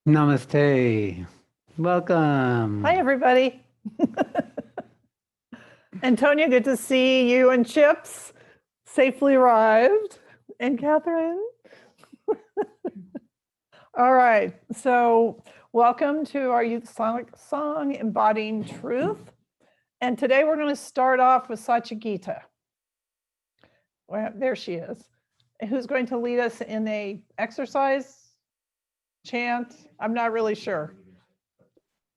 Namaste. Welcome. Hi, everybody. Antonia, good to see you and Chips safely arrived. And Catherine. All right. So welcome to our youth song, Embodying Truth. And today we're going to start off with Satya. Well, there she is. Who's going to lead us in a exercise chant? I'm not really sure.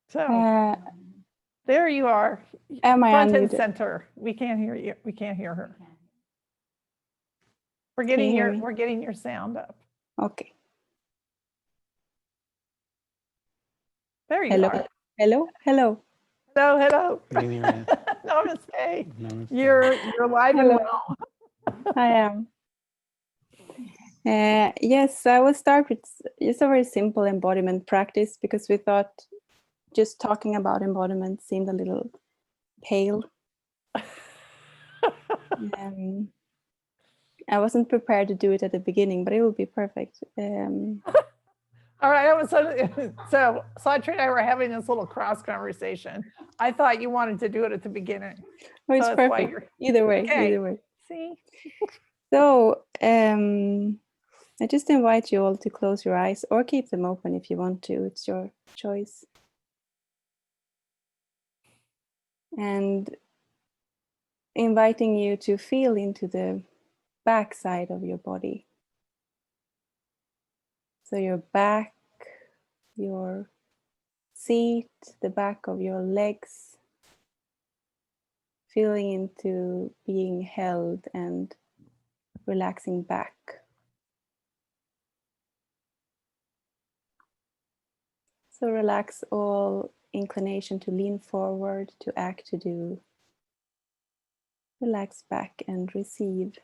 So there you are. Am I front and unmuted? center? We can't hear you. We can't hear her. We're getting your sound up. Okay. There you are. Hello. Hello. Namaste. Namaste. You're live and well. I am. Yes, I will start with just a very simple embodiment practice because we thought just talking about embodiment seemed a little pale. I wasn't prepared to do it at the beginning, but it will be perfect. All right. So Sat Shree and I were having this little cross conversation. I thought you wanted to do it at the beginning. Oh, it's perfect. Either way. See? So I just invite you all to close your eyes or keep them open if you want to. It's your choice. And inviting you to feel into the back side of your body. So your back, your seat, the back of your legs, feeling into being held and relaxing back. So relax all inclination to lean forward, to act, to do. Relax back and receive.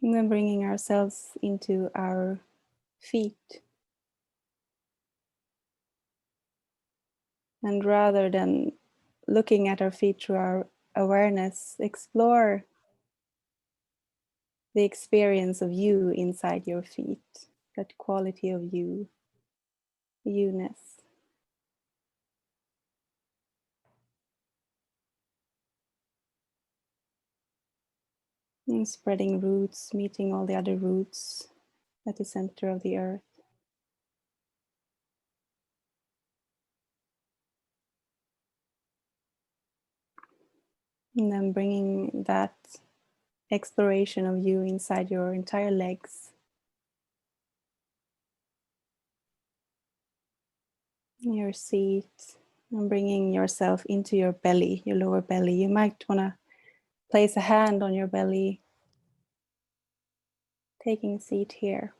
And then bringing ourselves into our feet. And rather than looking at our feet through our awareness, explore the experience of you inside your feet, that quality of you, you-ness. And spreading roots, meeting all the other roots at the center of the earth. And then bringing that exploration of you inside your entire legs. Your seat, and bringing yourself into your belly, your lower belly. You might want to place a hand on your belly, taking a seat here.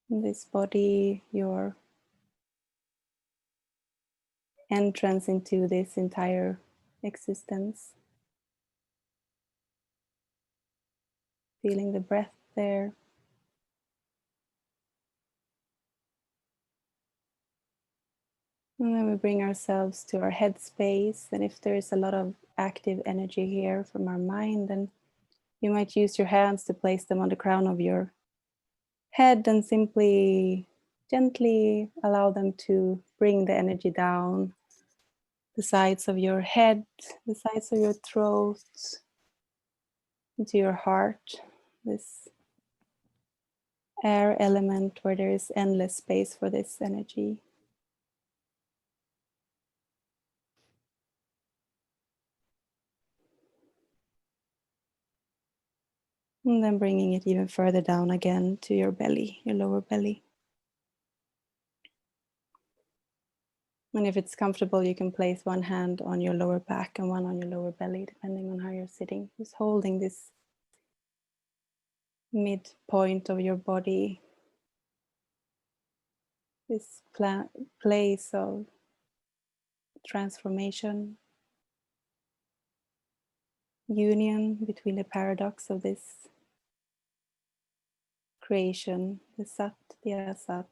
In this body, your entrance into this entire existence. Feeling the breath there. And then we bring ourselves to our head space. And if there is a lot of active energy here from our mind, then you might use your hands to place them on the crown of your head and simply gently allow them to bring the energy down the sides of your head, the sides of your throat, into your heart, this air element where there is endless space for this energy. And then bringing it even further down again to your belly, your lower belly. And if it's comfortable, you can place one hand on your lower back and one on your lower belly, depending on how you're sitting. Just holding this midpoint of your body, this place of transformation, union between the paradox of this creation, the Sat, the Asat,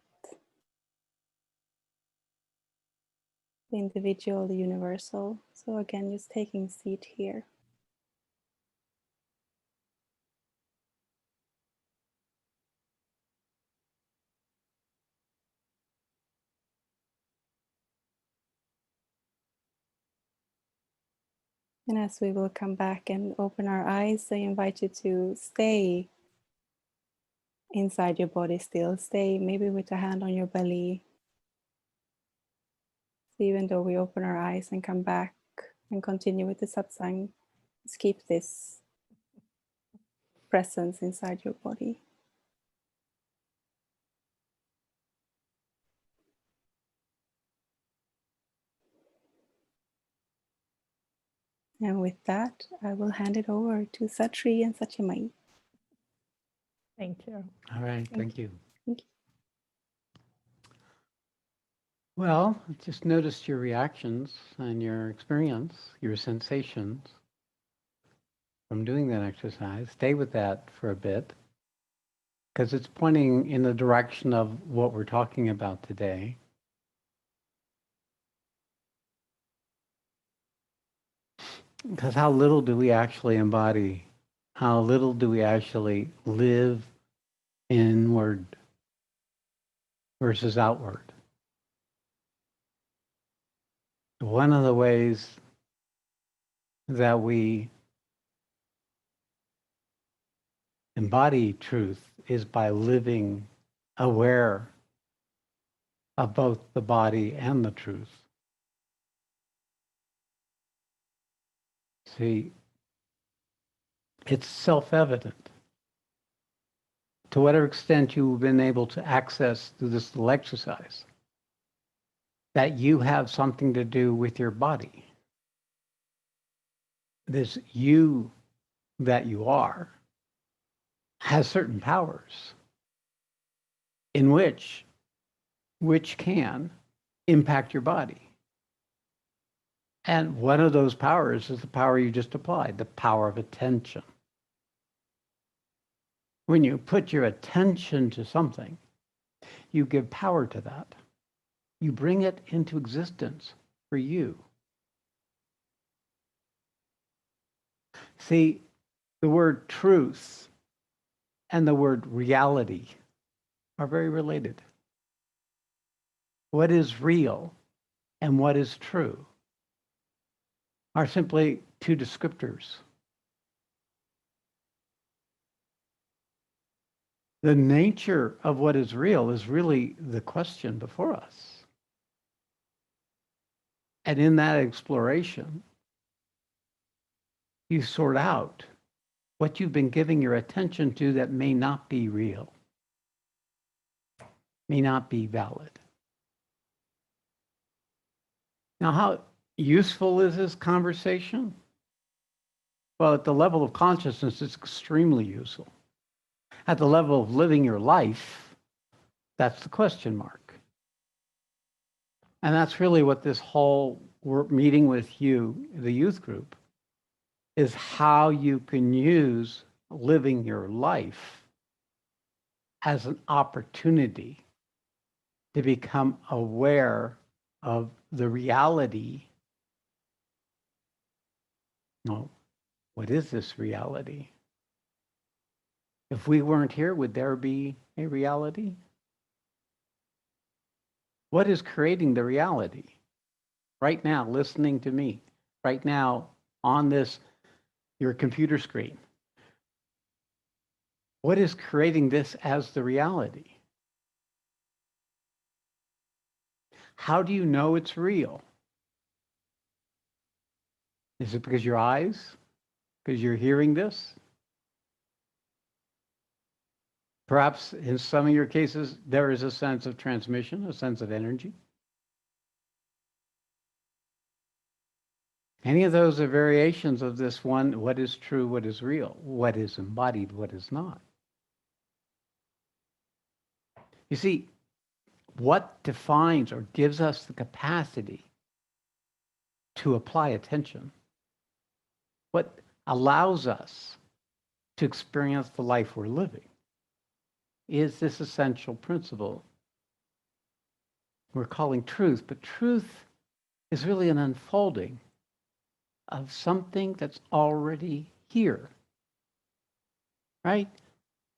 the individual, the universal. So again, just taking seat here. And as we will come back and open our eyes, I invite you to stay inside your body still. Stay maybe with a hand on your belly. So even though we open our eyes and come back and continue with the satsang, just keep this presence inside your body. And with that, I will hand it over to Sat Shree and Satyamai. Thank you. All right. Thank you. Thank you. Well, just notice your reactions and your experience, your sensations from doing that exercise. Stay with that for a bit, because it's pointing in the direction of what we're talking about today. Because how little do we actually embody? How little do we actually live inward versus outward? One of the ways that we embody truth is by living aware of both the body and the truth. See, it's self-evident. To whatever extent you've been able to access through this little exercise, that you have something to do with your body. This you that you are has certain powers in which can impact your body. And one of those powers is the power you just applied, the power of attention. When you put your attention to something, you give power to that. You bring it into existence for you. See, the word truth and the word reality are very related. What is real and what is true are simply two descriptors. The nature of what is real is really the question before us. And in that exploration, you sort out what you've been giving your attention to that may not be real, may not be valid. Now, how useful is this conversation? Well, at the level of consciousness, it's extremely useful. At the level of living your life, that's the question mark. And that's really what this whole meeting with you, the youth group, is how you can use living your life as an opportunity to become aware of the reality. No, what is this reality? If we weren't here, would there be a reality? What is creating the reality? Right now, listening to me, right now on this, your computer screen. What is creating this as the reality? How do you know it's real? Is it because your eyes? Because you're hearing this? Perhaps in some of your cases, there is a sense of transmission, a sense of energy. Any of those are variations of this one, what is true, what is real, what is embodied, what is not. You see, what defines or gives us the capacity to apply attention, what allows us to experience the life we're living, is this essential principle we're calling truth. But truth is really an unfolding of something that's already here, right?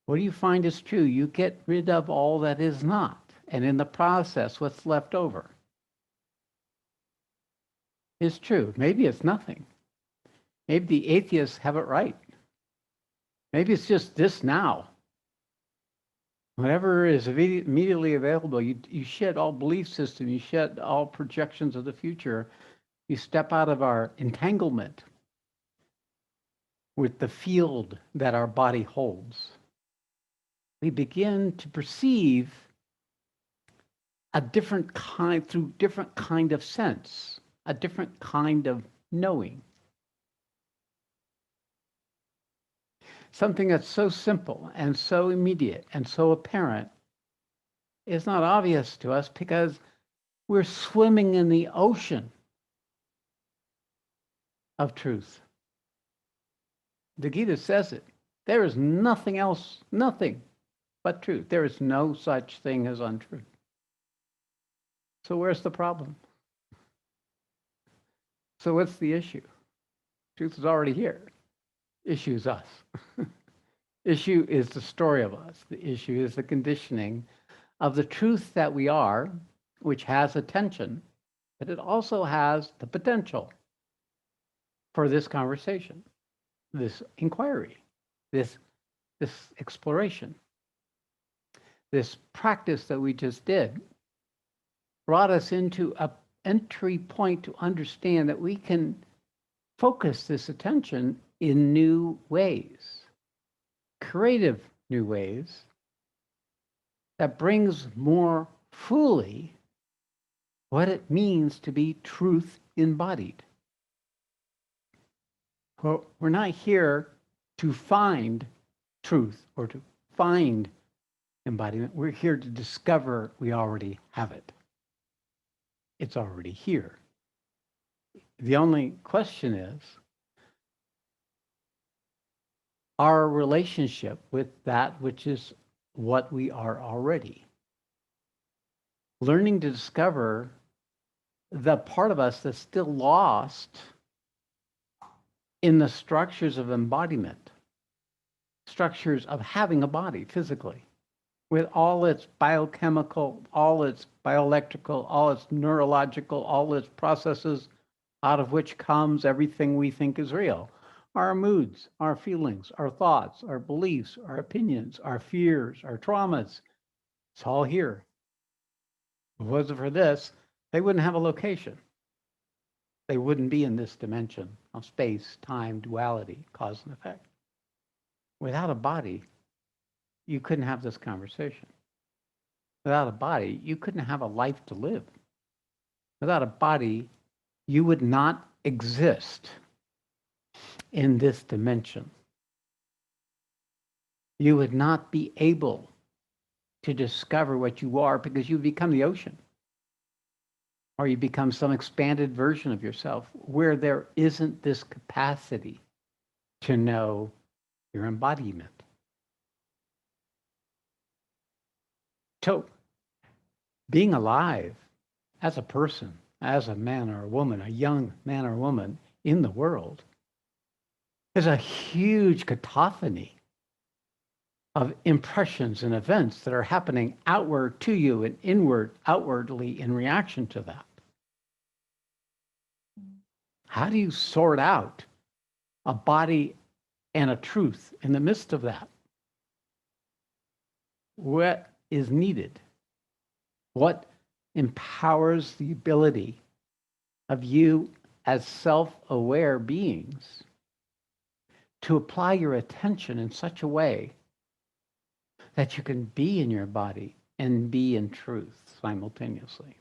What do you find is true? You get rid of all that is not. And in the process, what's left over is true. Maybe it's nothing. Maybe the atheists have it right. Maybe it's just this now. Whatever is immediately available, you shed all belief system, you shed all projections of the future. You step out of our entanglement with the field that our body holds. We begin to perceive a different kind, through different kind of sense, a different kind of knowing. Something that's so simple and so immediate and so apparent is not obvious to us because we're swimming in the ocean of truth. The Gita says it. There is nothing else, nothing but truth. There is no such thing as untruth. So where's the problem? So what's the issue? Truth is already here. Issue is us. Issue is the story of us. The issue is the conditioning of the truth that we are, which has attention, but it also has the potential for this conversation, this inquiry, this exploration. This practice that we just did brought us into an entry point to understand that we can focus this attention in new ways, creative new ways, that brings more fully what it means to be truth embodied. Well, we're not here to find truth or to find embodiment. We're here to discover we already have it. It's already here. The only question is our relationship with that which is what we are already. Learning to discover the part of us that's still lost in the structures of embodiment, structures of having a body physically, with all its biochemical, all its bioelectrical, all its neurological, all its processes, out of which comes everything we think is real. Our moods, our feelings, our thoughts, our beliefs, our opinions, our fears, our traumas. It's all here. If it wasn't for this, they wouldn't have a location. They wouldn't be in this dimension of space, time, duality, cause and effect. Without a body, you couldn't have this conversation. Without a body, you couldn't have a life to live. Without a body, you would not exist in this dimension. You would not be able to discover what you are because you become the ocean. Or you become some expanded version of yourself where there isn't this capacity to know your embodiment. So, being alive as a person, as a man or a woman, a young man or woman in the world, is a huge cacophony of impressions and events that are happening outward to you and inward, outwardly in reaction to that. How do you sort out a body and a truth in the midst of that? What is needed? What empowers the ability of you as self-aware beings to apply your attention in such a way that you can be in your body and be in truth simultaneously?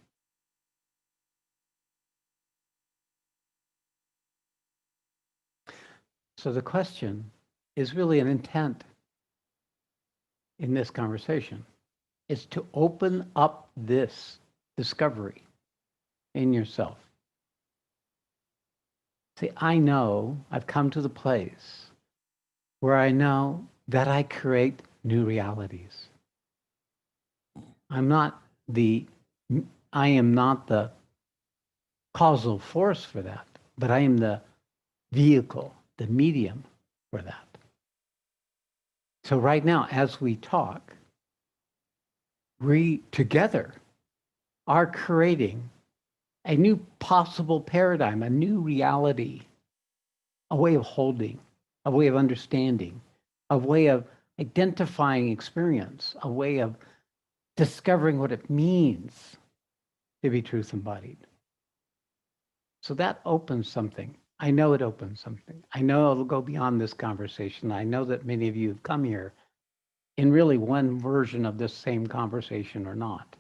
So the question is really an intent in this conversation, is to open up this discovery in yourself. See, I know I've come to the place where I know that I create new realities. I am not the causal force for that, but I am the vehicle, the medium for that. So right now, as we talk, we together are creating a new possible paradigm, a new reality a way of holding, a way of understanding, a way of identifying experience, a way of discovering what it means to be truth embodied. So that opens something. I know it opens something. I know it'll go beyond this conversation. I know that many of you have come here in really one version of this same conversation or not,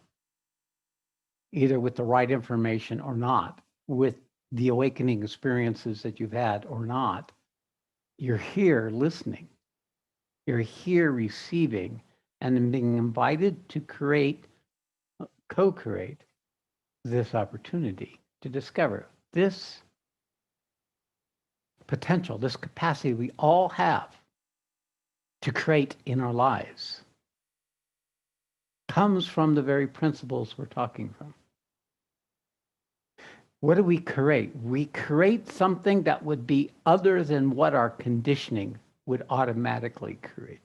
either with the right information or not, with the awakening experiences that you've had or not. You're here listening. You're here receiving and being invited to create, co-create this opportunity to discover this potential, this capacity we all have to create in our lives comes from the very principles we're talking from. What do we create? We create something that would be other than what our conditioning would automatically create.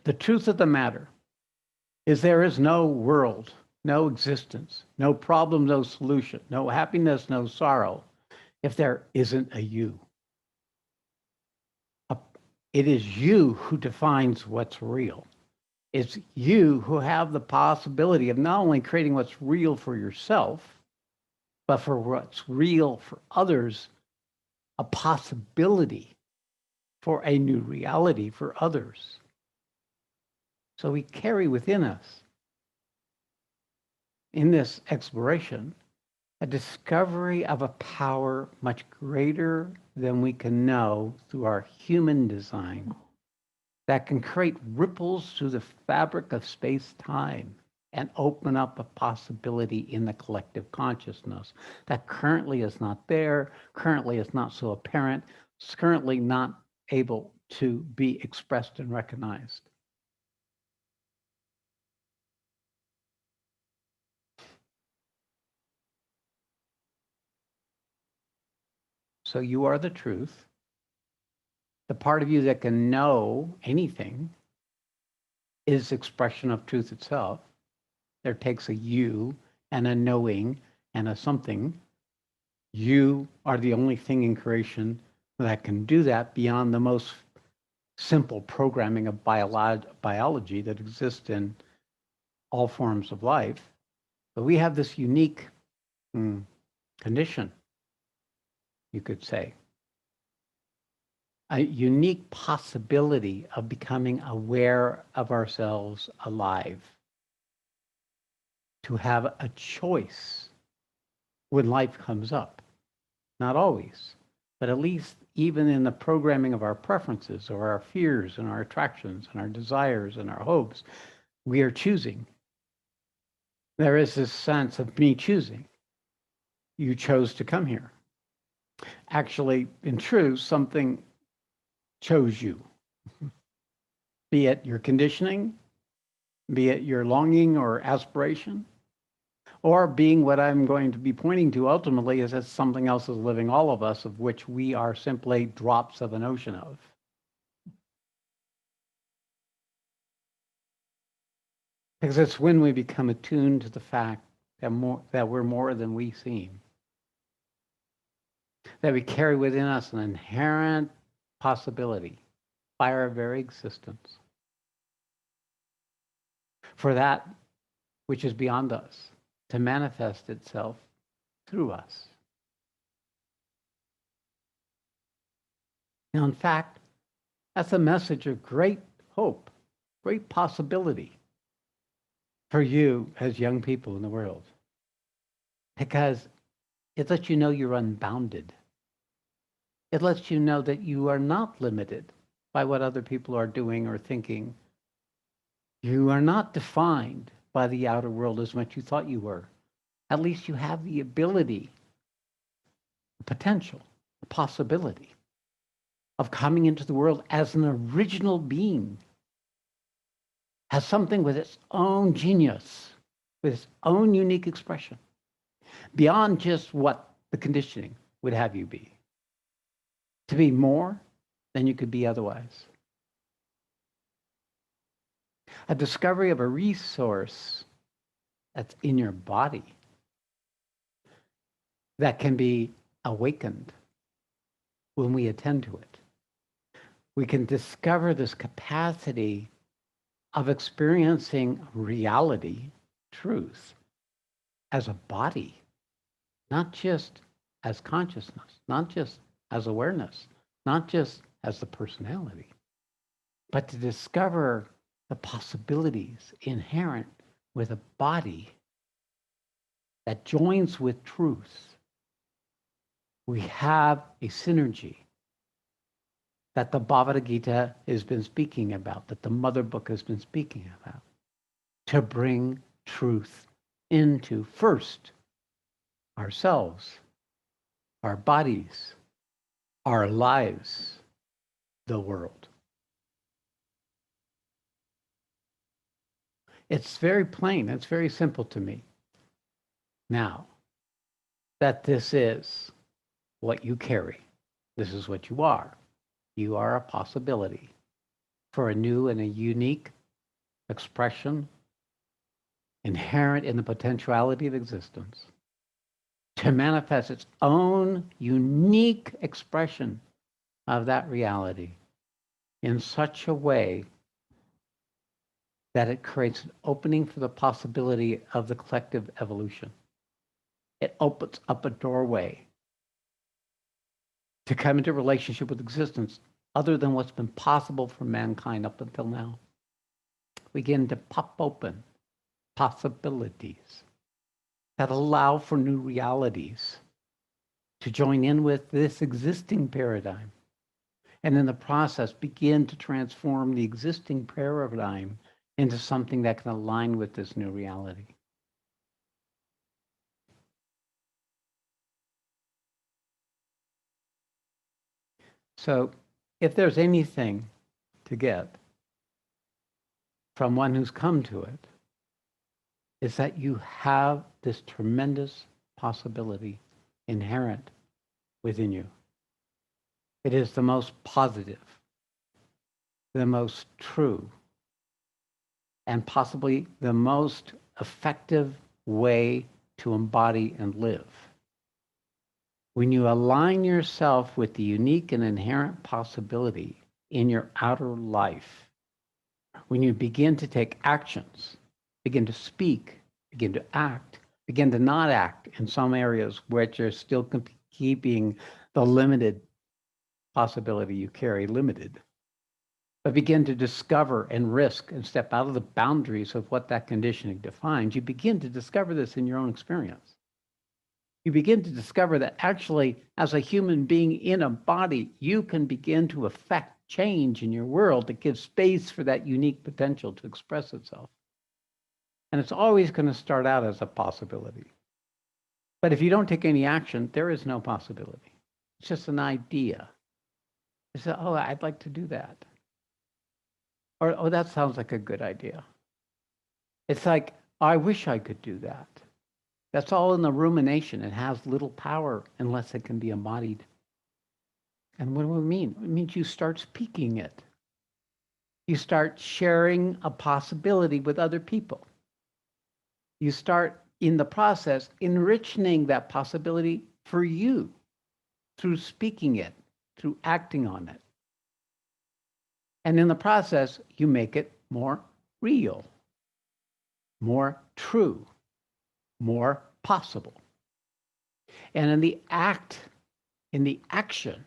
The truth of the matter is there is no world, no existence, no problem, no solution, no happiness, no sorrow, if there isn't a you. It is you who defines what's real. It's you who have the possibility of not only creating what's real for yourself, but for what's real for others, a possibility for a new reality for others. So we carry within us, in this exploration, a discovery of a power much greater than we can know through our human design, that can create ripples through the fabric of space-time and open up a possibility in the collective consciousness that currently is not there, currently is not so apparent, it's currently not able to be expressed and recognized. So you are the truth. The part of you that can know anything is expression of truth itself. There takes a you and a knowing and a something. You are the only thing in creation that can do that beyond the most simple programming of biology that exists in all forms of life. But we have this unique condition, you could say. A unique possibility of becoming aware of ourselves alive. To have a choice when life comes up. Not always, but at least even in the programming of our preferences or our fears and our attractions and our desires and our hopes, we are choosing. There is this sense of me choosing. You chose to come here. Actually, in truth, something chose you. Be it your conditioning, be it your longing or aspiration, or being what I'm going to be pointing to ultimately is that something else is living all of us, of which we are simply drops of an ocean of. Because it's when we become attuned to the fact that we're more than we seem. That we carry within us an inherent possibility by our very existence for that which is beyond us to manifest itself through us. Now, in fact, that's a message of great hope, great possibility for you as young people in the world. Because it lets you know you're unbounded. It lets you know that you are not limited by what other people are doing or thinking. You are not defined by the outer world as much you thought you were. At least you have the ability, the potential, the possibility of coming into the world as an original being, as something with its own genius, with its own unique expression, beyond just what the conditioning would have you be. To be more than you could be otherwise. A discovery of a resource that's in your body that can be awakened when we attend to it. We can discover this capacity of experiencing reality, truth, as a body, not just as consciousness, not just as awareness, not just as the personality, but to discover the possibilities inherent with a body that joins with truth. We have a synergy that the Bhagavad Gita has been speaking about, that the Mother Book has been speaking about, to bring truth into first ourselves, our bodies, our lives, the world. It's very plain, it's very simple to me now that this is what you carry. This is what you are. You are a possibility for a new and a unique expression inherent in the potentiality of existence to manifest its own unique expression of that reality in such a way that it creates an opening for the possibility of the collective evolution. It opens up a doorway to come into relationship with existence other than what's been possible for mankind up until now. Begin to pop open possibilities that allow for new realities to join in with this existing paradigm. And in the process, begin to transform the existing paradigm into something that can align with this new reality. So if there's anything to get from one who's come to it, is that you have this tremendous possibility inherent within you. It is the most positive, the most true, and possibly the most effective way to embody and live. When you align yourself with the unique and inherent possibility in your outer life, when you begin to take actions, begin to speak, begin to act, begin to not act in some areas which are still keeping the limited possibility you carry limited, but begin to discover and risk and step out of the boundaries of what that conditioning defines, you begin to discover this in your own experience. You begin to discover that actually, as a human being in a body, you can begin to affect change in your world that gives space for that unique potential to express itself. And it's always going to start out as a possibility. But if you don't take any action, there is no possibility. It's just an idea. You say, oh, I'd like to do that. Or, oh, that sounds like a good idea. It's like, I wish I could do that. That's all in the rumination. It has little power unless it can be embodied. And what do we mean? It means you start speaking it. You start sharing a possibility with other people. You start, in the process, enriching that possibility for you through speaking it, through acting on it. And in the process, you make it more real, more true, more possible. And in the action,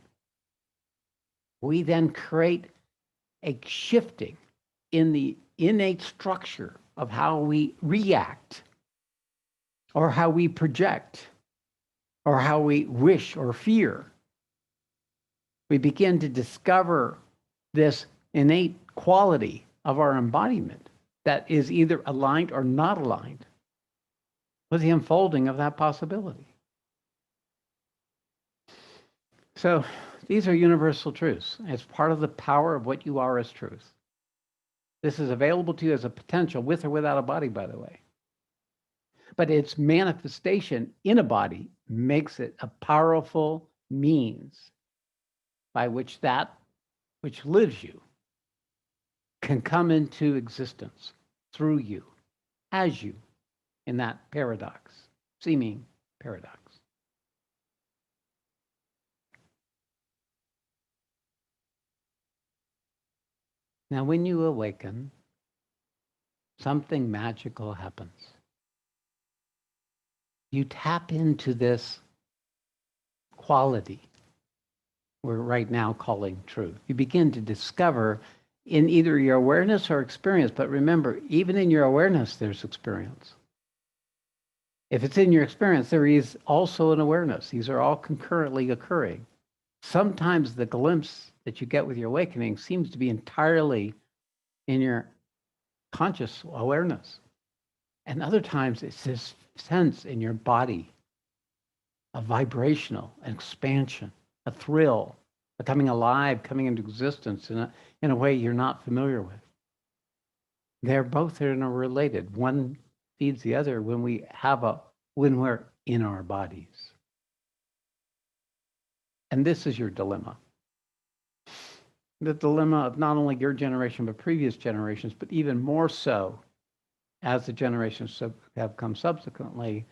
we then create a shifting in the innate structure of how we react, or how we project, or how we wish or fear. We begin to discover this innate quality of our embodiment that is either aligned or not aligned with the unfolding of that possibility. So these are universal truths. It's part of the power of what you are as truth. This is available to you as a potential with or without a body, by the way. But its manifestation in a body makes it a powerful means by which that which lives you can come into existence through you, as you, in that paradox, seeming paradox. Now, when you awaken, something magical happens. You tap into this quality we're right now calling truth. You begin to discover in either your awareness or experience, but remember, even in your awareness, there's experience. If it's in your experience, there is also an awareness. These are all concurrently occurring. Sometimes the glimpse that you get with your awakening seems to be entirely in your conscious awareness. And other times it's this sense in your body, a vibrational, an expansion, a thrill, a coming alive, coming into existence in a way you're not familiar with. They're both interrelated. One feeds the other when we're in our bodies. And this is your dilemma. The dilemma of not only your generation, but previous generations, but even more so as the generations have come subsequently,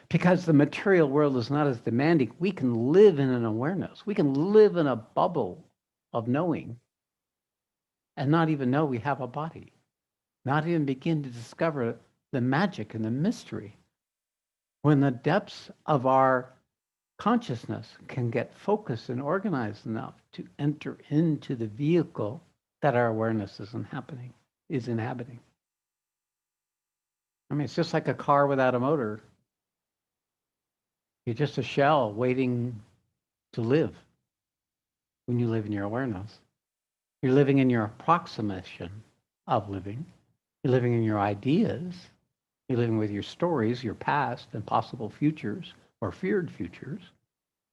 because the material world is not as demanding. We can live in an awareness. We can live in a bubble of knowing and not even know we have a body, not even begin to discover the magic and the mystery. When the depths of our consciousness can get focused and organized enough to enter into the vehicle that our awareness is inhabiting. I mean, it's just like a car without a motor. You're just a shell waiting to live when you live in your awareness. You're living in your approximation of living. You're living in your ideas. You're living with your stories, your past and possible futures, or feared futures,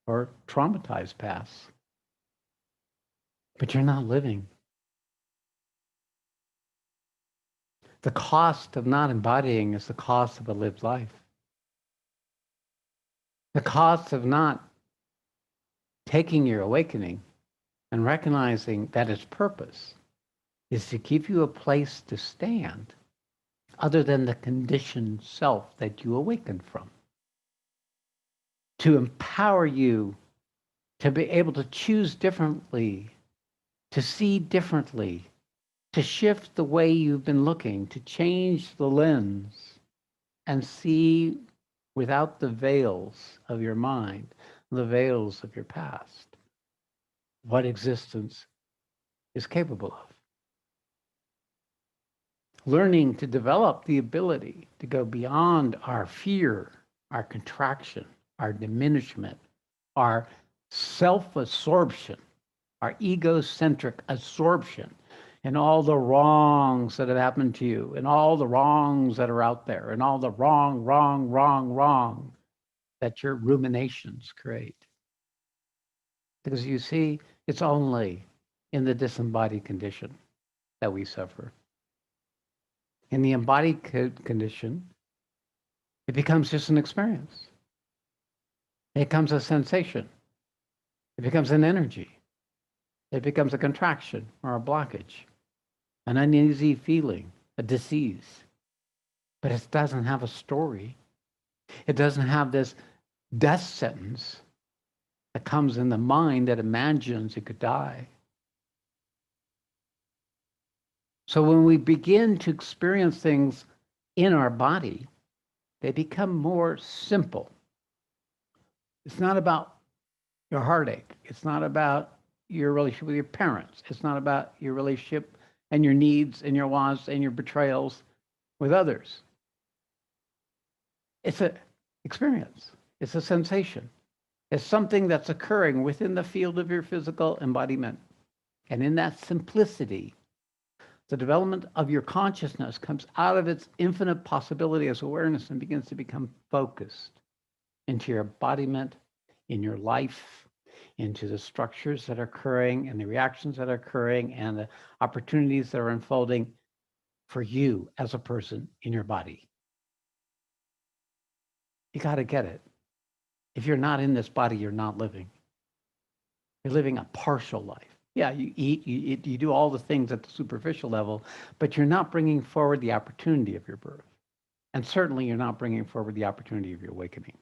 or traumatized pasts. But you're not living. The cost of not embodying is the cost of a lived life. The cost of not taking your awakening and recognizing that its purpose is to give you a place to stand other than the conditioned self that you awaken from. To empower you to be able to choose differently, to see differently, to shift the way you've been looking, to change the lens and see without the veils of your mind, the veils of your past, what existence is capable of. Learning to develop the ability to go beyond our fear, our contraction, our diminishment, our self-absorption, our egocentric absorption, and all the wrongs that have happened to you, and all the wrongs that are out there, and all the wrong that your ruminations create. Because you see, it's only in the disembodied condition that we suffer. In the embodied condition, it becomes just an experience. It becomes a sensation. It becomes an energy. It becomes a contraction or a blockage, an uneasy feeling, a disease. But it doesn't have a story. It doesn't have this death sentence that comes in the mind that imagines it could die. So when we begin to experience things in our body, they become more simple. It's not about your heartache. It's not about your relationship with your parents. It's not about your relationship and your needs and your wants and your betrayals with others. It's an experience. It's a sensation. It's something that's occurring within the field of your physical embodiment. And in that simplicity, the development of your consciousness comes out of its infinite possibility as awareness and begins to become focused into your embodiment, in your life, into the structures that are occurring and the reactions that are occurring and the opportunities that are unfolding for you as a person in your body. You got to get it. If you're not in this body, you're not living. You're living a partial life. Yeah, you eat, you do all the things at the superficial level, but you're not bringing forward the opportunity of your birth. And certainly you're not bringing forward the opportunity of your awakening.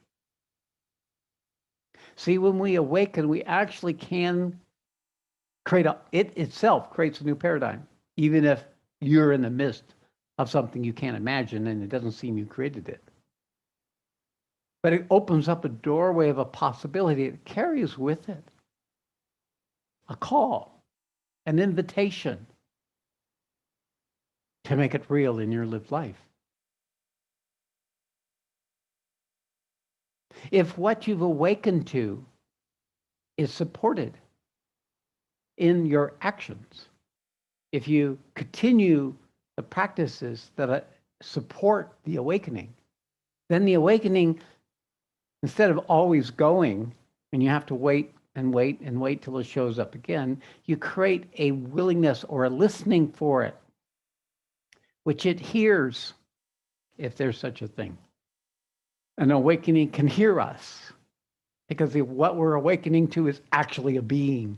See, when we awaken, we actually can it itself creates a new paradigm. even if you're in the midst of something you can't imagine and it doesn't seem you created it. But it opens up a doorway of a possibility. It carries with it a call, an invitation to make it real in your lived life. If what you've awakened to is supported in your actions, if you continue the practices that support the awakening, then the awakening, instead of always going and you have to wait and wait and wait till it shows up again, you create a willingness or a listening for it, which it hears, if there's such a thing. An awakening can hear us because what we're awakening to is actually a being,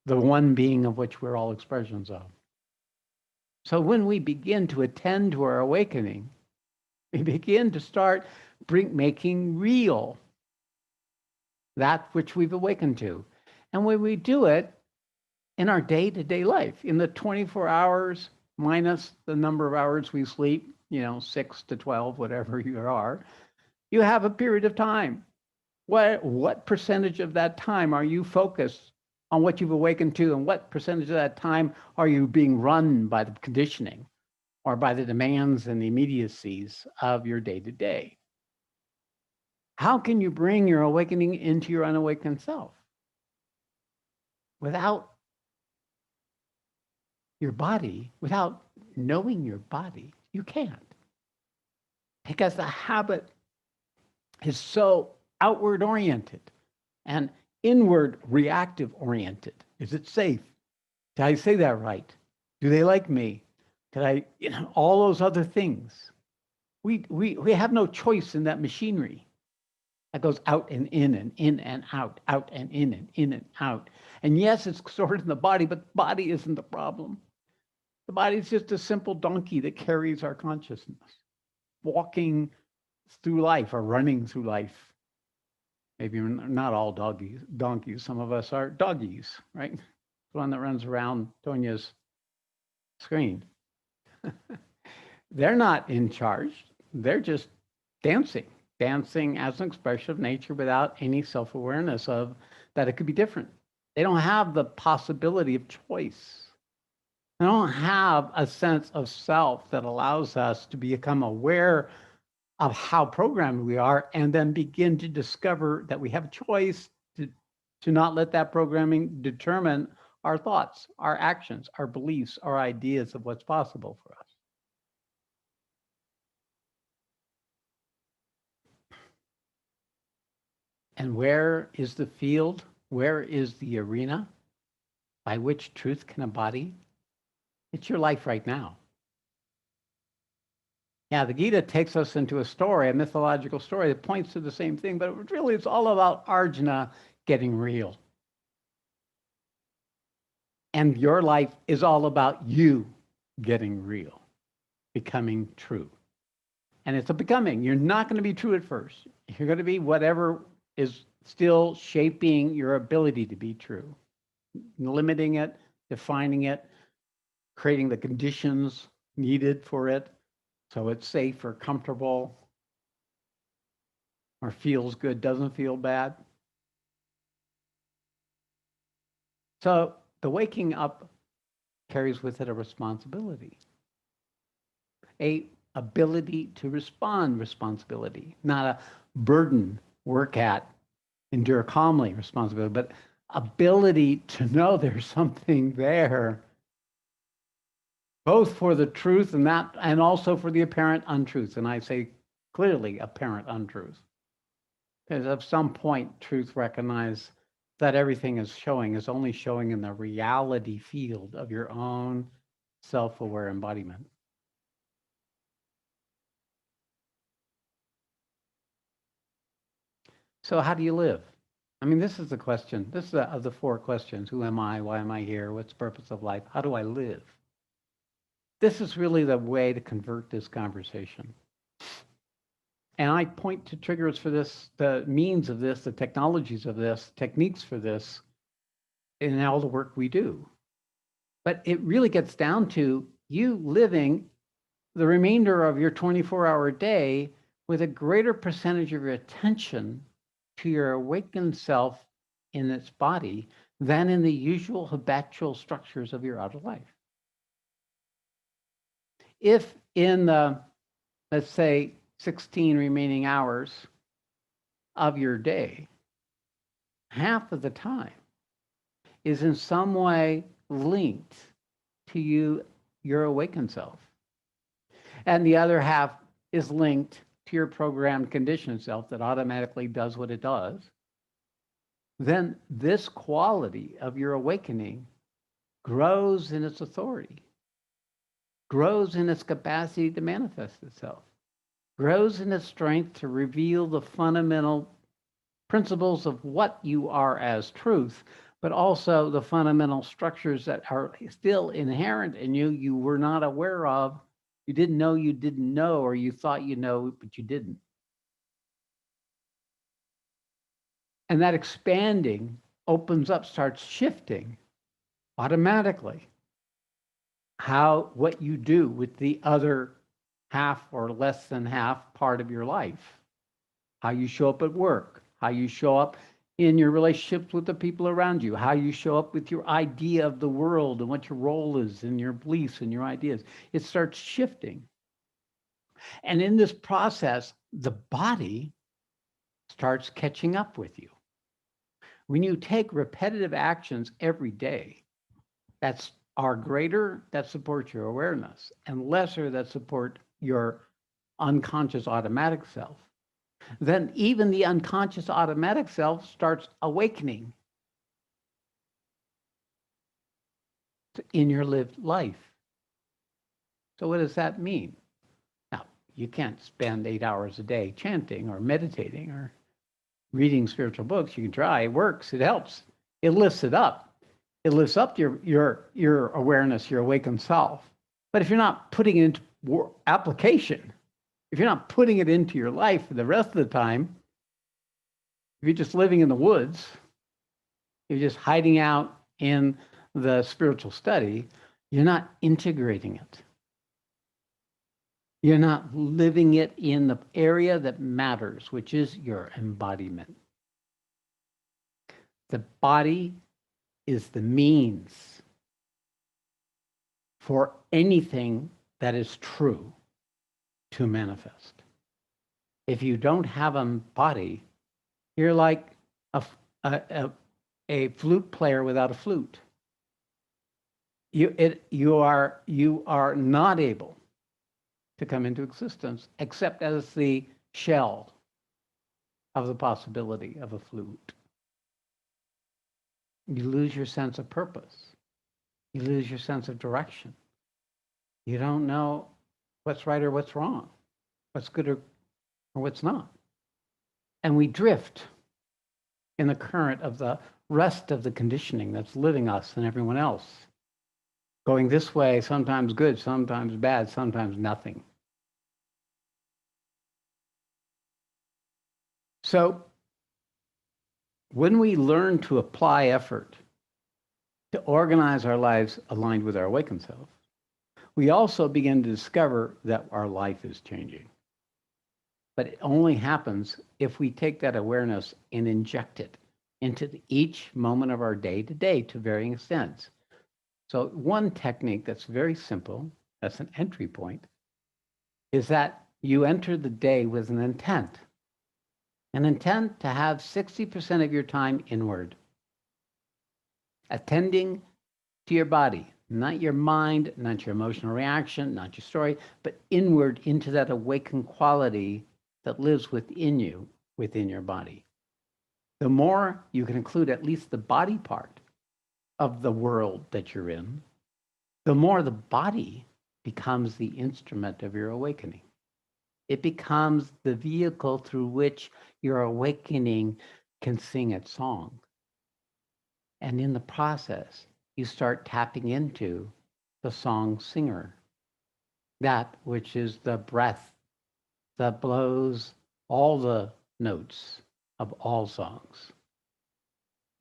the one being of which we're all expressions of. So when we begin to attend to our awakening, we begin to start making real that which we've awakened to. And when we do it in our day-to-day life, in the 24 hours minus the number of hours we sleep, 6 to 12, whatever you are, you have a period of time. What percentage of that time are you focused on what you've awakened to, and what percentage of that time are you being run by the conditioning or by the demands and the immediacies of your day-to-day? How can you bring your awakening into your unawakened self? Without your body, without knowing your body, you can't. Because the habit is so outward oriented and inward reactive oriented. Is it safe? Did I say that right? Do they like me? Did I, all those other things. We have no choice in that machinery that goes out and in and out and in and out. And yes, it's stored in the body, but the body isn't the problem. The body is just a simple donkey that carries our consciousness, walking through life or running through life. Maybe we're not all donkeys. Some of us are doggies, right? The one that runs around Tonya's screen. They're not in charge. They're just dancing as an expression of nature without any self-awareness of that it could be different. They don't have the possibility of choice. They don't have a sense of self that allows us to become aware of how programmed we are and then begin to discover that we have a choice to not let that programming determine our thoughts, our actions, our beliefs, our ideas of what's possible for us. And where is the field? Where is the arena by which truth can embody? It's your life right now. Yeah, the Gita takes us into a story, a mythological story that points to the same thing, but really it's all about Arjuna getting real. And your life is all about you getting real, becoming true. And it's a becoming. You're not going to be true at first. You're going to be whatever is still shaping your ability to be true, limiting it, defining it, creating the conditions needed for it so it's safe or comfortable or feels good, doesn't feel bad. So the waking up carries with it a responsibility, a ability to respond responsibility, not a burden, work at, endure calmly responsibility, but ability to know there's something there, both for the truth and also for the apparent untruth. And I say clearly apparent untruth. Because at some point, truth recognizes that everything is only showing in the reality field of your own self-aware embodiment. So how do you live? I mean, this is the question. This is of the four questions. Who am I? Why am I here? What's the purpose of life? How do I live? This is really the way to convert this conversation. And I point to triggers for this, the means of this, the technologies of this, techniques for this in all the work we do. But it really gets down to you living the remainder of your 24-hour day with a greater percentage of your attention to your awakened self in its body than in the usual habitual structures of your outer life. If in the, let's say, 16 remaining hours of your day, half of the time is in some way linked to your awakened self, and the other half is linked to your programmed conditioned self that automatically does what it does, then this quality of your awakening grows in its authority, grows in its capacity to manifest itself, grows in its strength to reveal the fundamental principles of what you are as truth, but also the fundamental structures that are still inherent in you, you were not aware of, you didn't know, or you thought you know, but you didn't. And that expanding opens up, starts shifting automatically what you do with the other half or less than half part of your life, how you show up at work, how you show up in your relationships with the people around you, how you show up with your idea of the world and what your role is and your beliefs and your ideas. It starts shifting. And in this process, the body starts catching up with you. When you take repetitive actions every day, that's are greater that support your awareness and lesser that support your unconscious automatic self, then even the unconscious automatic self starts awakening in your lived life. So what does that mean? Now, you can't spend 8 hours a day chanting or meditating or reading spiritual books. You can try. It works. It helps. It lifts it up. It lifts up your awareness, your awakened self. But if you're not putting it into application, if you're not putting it into your life for the rest of the time, if you're just living in the woods, you're just hiding out in the spiritual study, you're not integrating it. You're not living it in the area that matters, which is your embodiment. The body is the means for anything that is true to manifest. If you don't have a body, you're like a flute player without a flute. You are not able to come into existence except as the shell of the possibility of a flute. You lose your sense of purpose. You lose your sense of direction. You don't know what's right or what's wrong, what's good or what's not. And we drift in the current of the rest of the conditioning that's living us and everyone else, going this way, sometimes good, sometimes bad, sometimes nothing. So when we learn to apply effort to organize our lives aligned with our awakened self, we also begin to discover that our life is changing. But it only happens if we take that awareness and inject it into each moment of our day to day to varying extents. So one technique that's very simple, that's an entry point, is that you enter the day with an intent to have 60% of your time inward, attending to your body, not your mind, not your emotional reaction, not your story, but inward into that awakened quality that lives within you, within your body. The more you can include at least the body part of the world that you're in, the more the body becomes the instrument of your awakening. It becomes the vehicle through which your awakening can sing its song. And in the process, you start tapping into the song singer, that which is the breath that blows all the notes of all songs.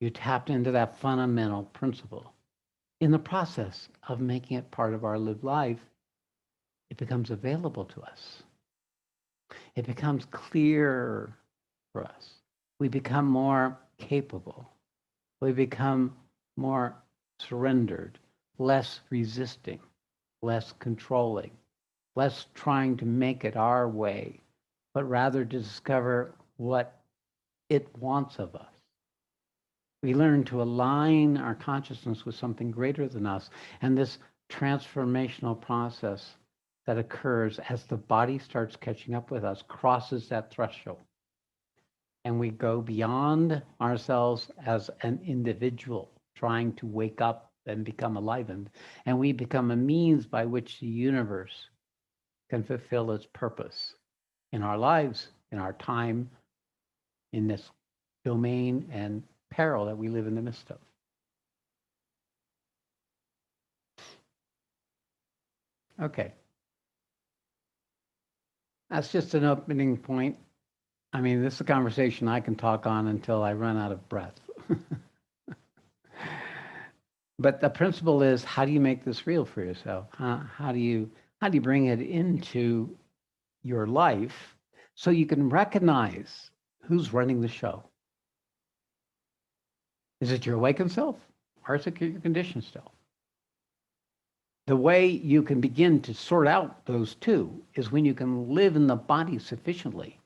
You tapped into that fundamental principle. in the process of making it part of our lived life, it becomes available to us. It becomes clear for us. We become more capable. We become more surrendered, less resisting, less controlling, less trying to make it our way, but rather to discover what it wants of us. We learn to align our consciousness with something greater than us. And this transformational process that occurs as the body starts catching up with us crosses that threshold. And we go beyond ourselves as an individual trying to wake up and become enlivened. And we become a means by which the universe can fulfill its purpose in our lives, in our time, in this domain and peril that we live in the midst of. Okay. That's just an opening point. I mean, this is a conversation I can talk on until I run out of breath. But the principle is, how do you make this real for yourself? How do you bring it into your life so you can recognize who's running the show? Is it your awakened self, or is it your conditioned self? The way you can begin to sort out those two is when you can live in the body sufficiently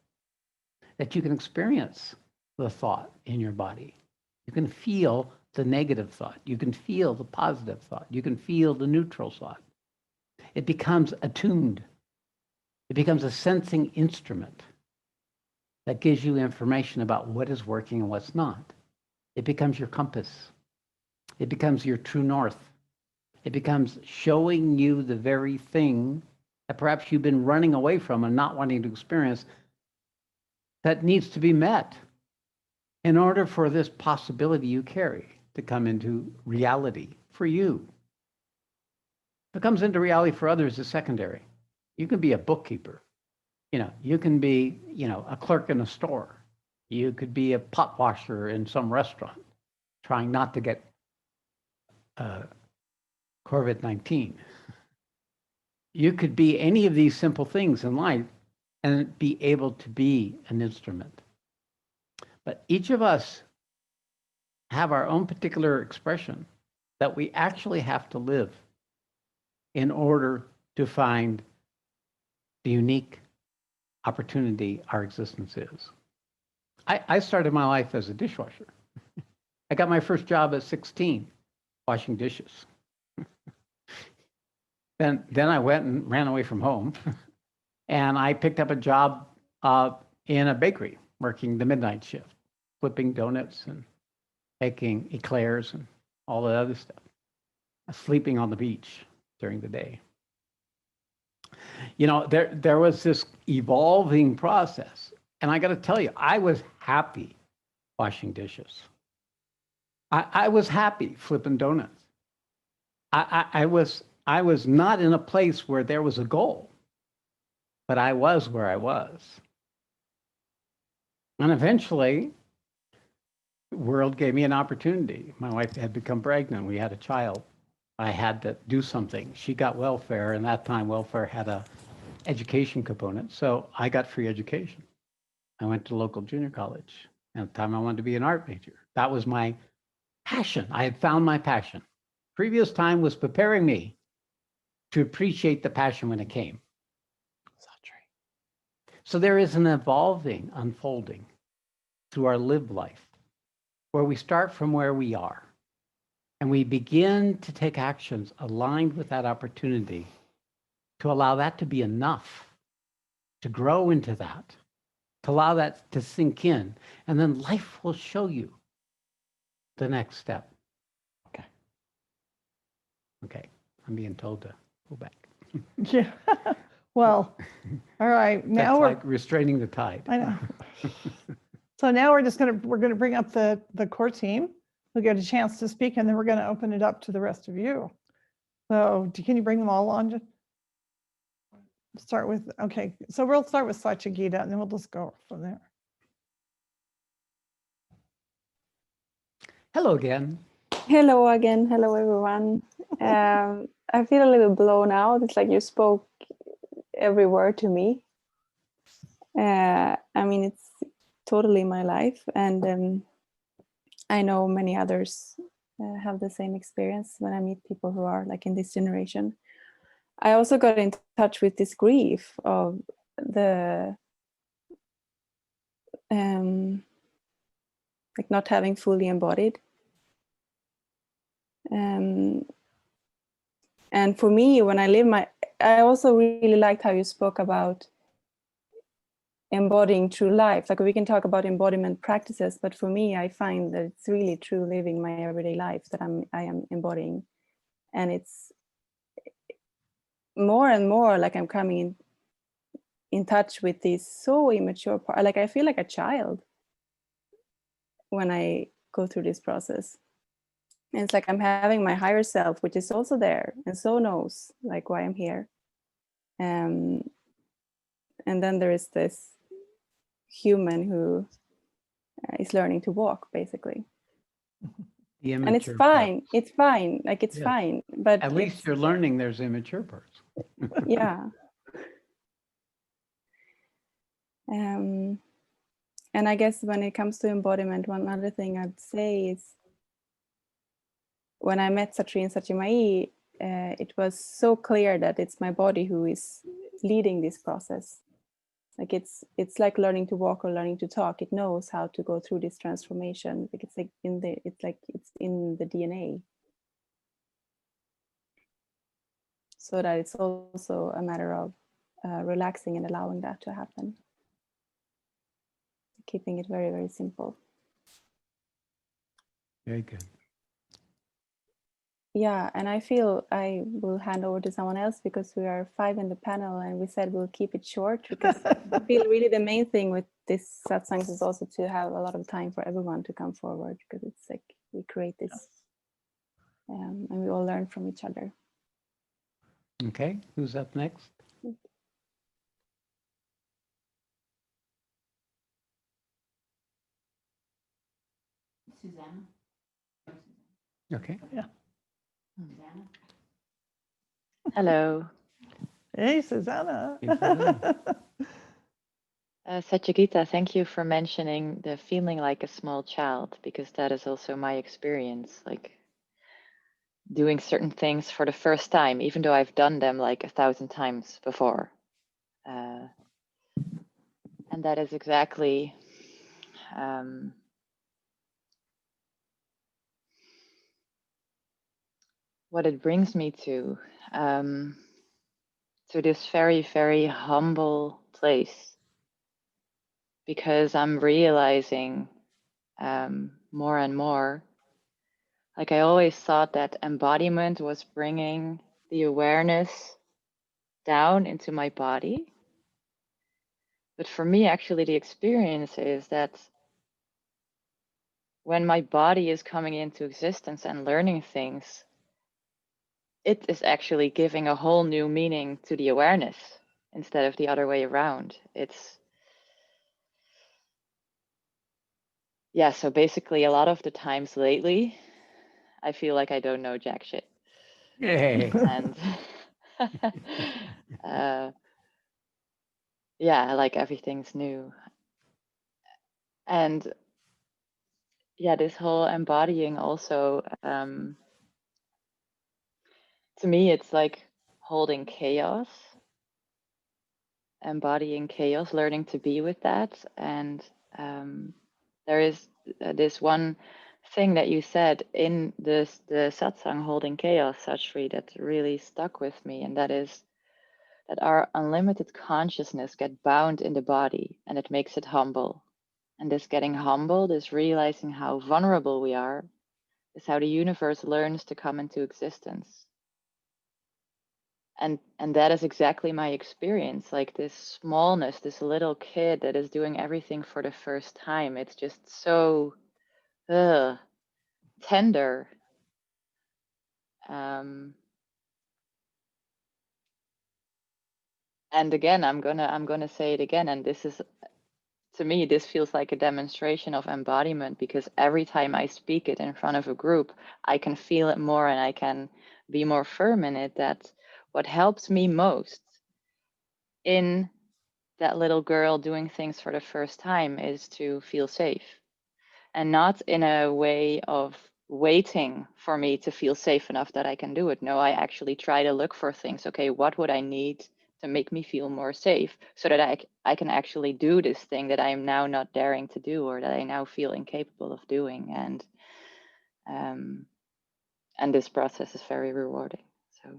that you can experience the thought in your body. You can feel the negative thought. You can feel the positive thought. You can feel the neutral thought. It becomes attuned. It becomes a sensing instrument that gives you information about what is working and what's not. It becomes your compass. It becomes your true north. It becomes showing you the very thing that perhaps you've been running away from and not wanting to experience that needs to be met in order for this possibility you carry to come into reality for you. If it comes into reality for others, is secondary. You can be a bookkeeper. You can be, a clerk in a store. You could be a pot washer in some restaurant, trying not to get COVID-19. You could be any of these simple things in life and be able to be an instrument. But each of us have our own particular expression that we actually have to live in order to find the unique opportunity our existence is. I started my life as a dishwasher. I got my first job at 16, washing dishes. Then I went and ran away from home, and I picked up a job in a bakery, working the midnight shift, flipping donuts and making eclairs and all the other stuff, sleeping on the beach during the day. There was this evolving process, and I got to tell you, I was happy washing dishes. I was happy flipping donuts. I was not in a place where there was a goal, but I was where I was. And eventually, the world gave me an opportunity. My wife had become pregnant. We had a child. I had to do something. She got welfare, and that time welfare had a education component. So I got free education. I went to local junior college. And at the time I wanted to be an art major. That was my passion. I had found my passion. Previous time was preparing me to appreciate the passion when it came. Sat Shree. So there is an evolving, unfolding through our lived life where we start from where we are and we begin to take actions aligned with that opportunity to allow that to be enough, to grow into that, to allow that to sink in, and then life will show you the next step. Okay, I'm being told to go back. Yeah. Well, all right. Now That's we're like restraining the tide. I know. So now we're gonna bring up the core team. We'll get a chance to speak, and then we're going to open it up to the rest of you. So can you bring them all on? Start with, okay, so we'll start with Satyagita, and then we'll just go from there. Hello again. Hello again. Hello, everyone. I feel a little blown out. It's like you spoke every word to me. I mean, it's totally my life. And I know many others have the same experience when I meet people who are like in this generation. I also got in touch with this grief of the like not having fully embodied. And for me, when I also really liked how you spoke about embodying true life. Like we can talk about embodiment practices, but for me, I find that it's really true living my everyday life that I am embodying. And it's more and more like I'm coming in touch with this so immature part. Like I feel like a child when I go through this process. And it's like I'm having my higher self, which is also there and so knows like why I'm here. And then there is this human who is learning to walk, basically. The And it's immature fine. parts. It's fine. Like it's Yeah. fine. But At least you're learning there's immature parts. yeah. And I guess when it comes to embodiment, one other thing I'd say is when I met Sat Shree and Satyamai, it was so clear that it's my body who is leading this process. Like it's like learning to walk or learning to talk. It knows how to go through this transformation. Like it's in the DNA. So that it's also a matter of relaxing and allowing that to happen. Keeping it very, very simple. Very good. Yeah, and I feel I will hand over to someone else because we are 5 in the panel and we said we'll keep it short because I feel really the main thing with this satsangs is also to have a lot of time for everyone to come forward because it's like we create this and we all learn from each other. Okay, who's up next? Susanna. Okay. Yeah. Susanna. Hello. Hey, Susanna. Hey, Susanna. Satyagita, thank you for mentioning the feeling like a small child, because that is also my experience, like doing certain things for the first time, even though I've done them like 1,000 times before. And that is exactly what it brings me to this very, very humble place, because I'm realizing more and more, like I always thought that embodiment was bringing the awareness down into my body. But for me, actually, the experience is that when my body is coming into existence and learning things, it is actually giving a whole new meaning to the awareness instead of the other way around. Yeah, so basically a lot of the times lately, I feel like I don't know jack shit. Yay. And yeah, like everything's new. And yeah, this whole embodying also, to me, it's like holding chaos, embodying chaos, learning to be with that. And there is this one thing that you said in the satsang, holding chaos, Sat Shree, that really stuck with me, and that is that our unlimited consciousness get bound in the body, and it makes it humble. And this getting humbled is realizing how vulnerable we are, is how the universe learns to come into existence. And that is exactly my experience, like this smallness, this little kid that is doing everything for the first time. It's just so tender. And again, I'm gonna say it again, and this is, to me, this feels like a demonstration of embodiment, because every time I speak it in front of a group, I can feel it more and I can be more firm in it, that what helps me most in that little girl doing things for the first time is to feel safe, and not in a way of waiting for me to feel safe enough that I can do it. No, I actually try to look for things. Okay, what would I need to make me feel more safe so that I can actually do this thing that I am now not daring to do, or that I now feel incapable of doing. And this process is very rewarding. So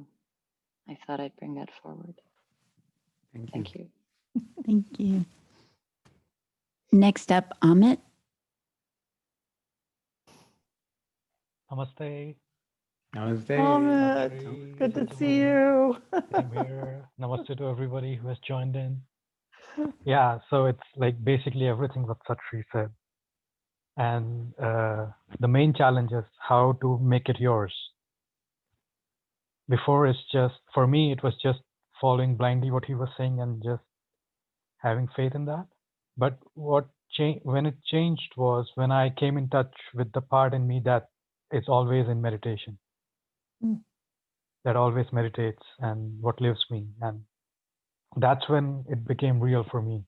I thought I'd bring that forward. Thank you. Thank you. Next up, Amit. Namaste. Namaste. Amit, Shree, good to Sat see Shree. you. I'm here. Namaste to everybody who has joined in. Yeah, so it's like basically everything what Sat Shree said. And the main challenge is how to make it yours. Before it's just, for me, it was just following blindly what he was saying and just having faith in that. But what changed, when it changed was when I came in touch with the part in me that is always in meditation. That always meditates and what lives me. And that's when it became real for me.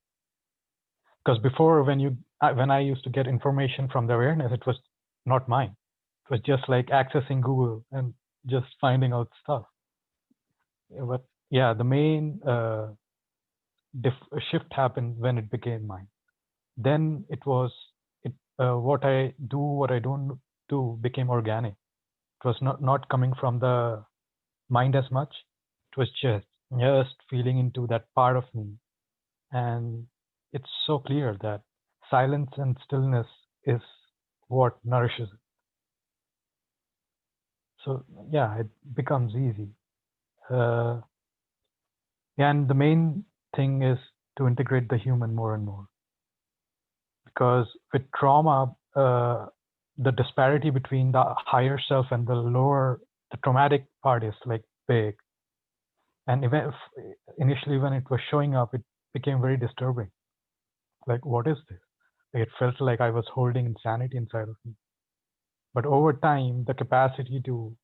Because before, when I used to get information from the awareness, it was not mine. It was just like accessing Google and just finding out stuff. But yeah, the main shift happened when it became mine. Then it was what I do, what I don't do became organic. It was not coming from the mind as much. It was just feeling into that part of me. And it's so clear that silence and stillness is what nourishes it. So yeah, it becomes easy. And the main thing is to integrate the human more and more. Because with trauma, the disparity between the higher self and the lower, the traumatic part is like big. And initially when it was showing up, it became very disturbing. Like, what is this? It felt like I was holding insanity inside of me. But over time, the capacity to,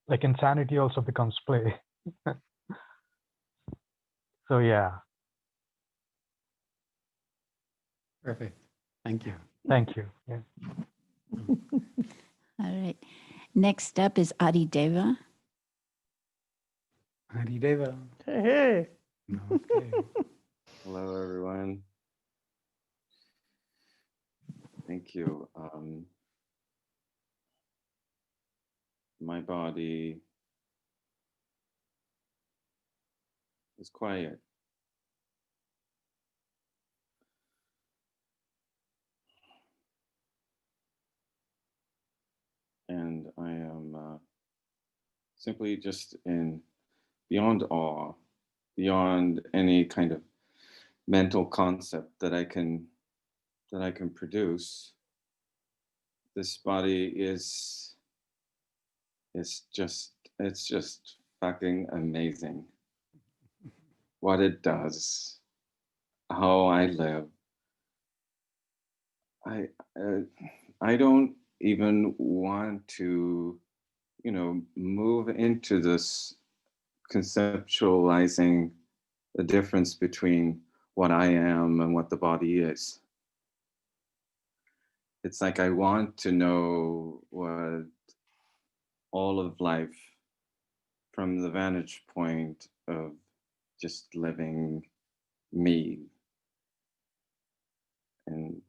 like, insanity also becomes play. So yeah. Perfect. Thank you. Thank you. Yeah. All right. Next up is Adi Deva. Adi Deva. Hey. Namaste. Hello, everyone. Thank you. My body is quiet. And I am simply just in beyond awe, beyond any kind of mental concept that I can produce. This body is just, it's just fucking amazing. What it does, how I live. I don't even want to, move into this conceptualizing the difference between what I am and what the body is. It's like I want to know what all of life from the vantage point of just living me. And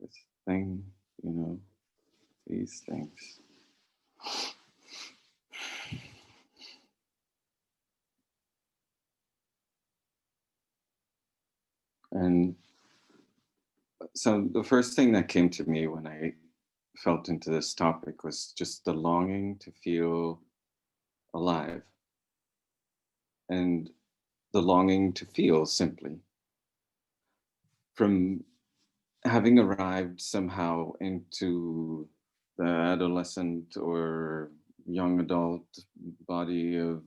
this thing, these things. And so the first thing that came to me when I felt into this topic was just the longing to feel alive, and the longing to feel simply. From having arrived somehow into the adolescent or young adult body of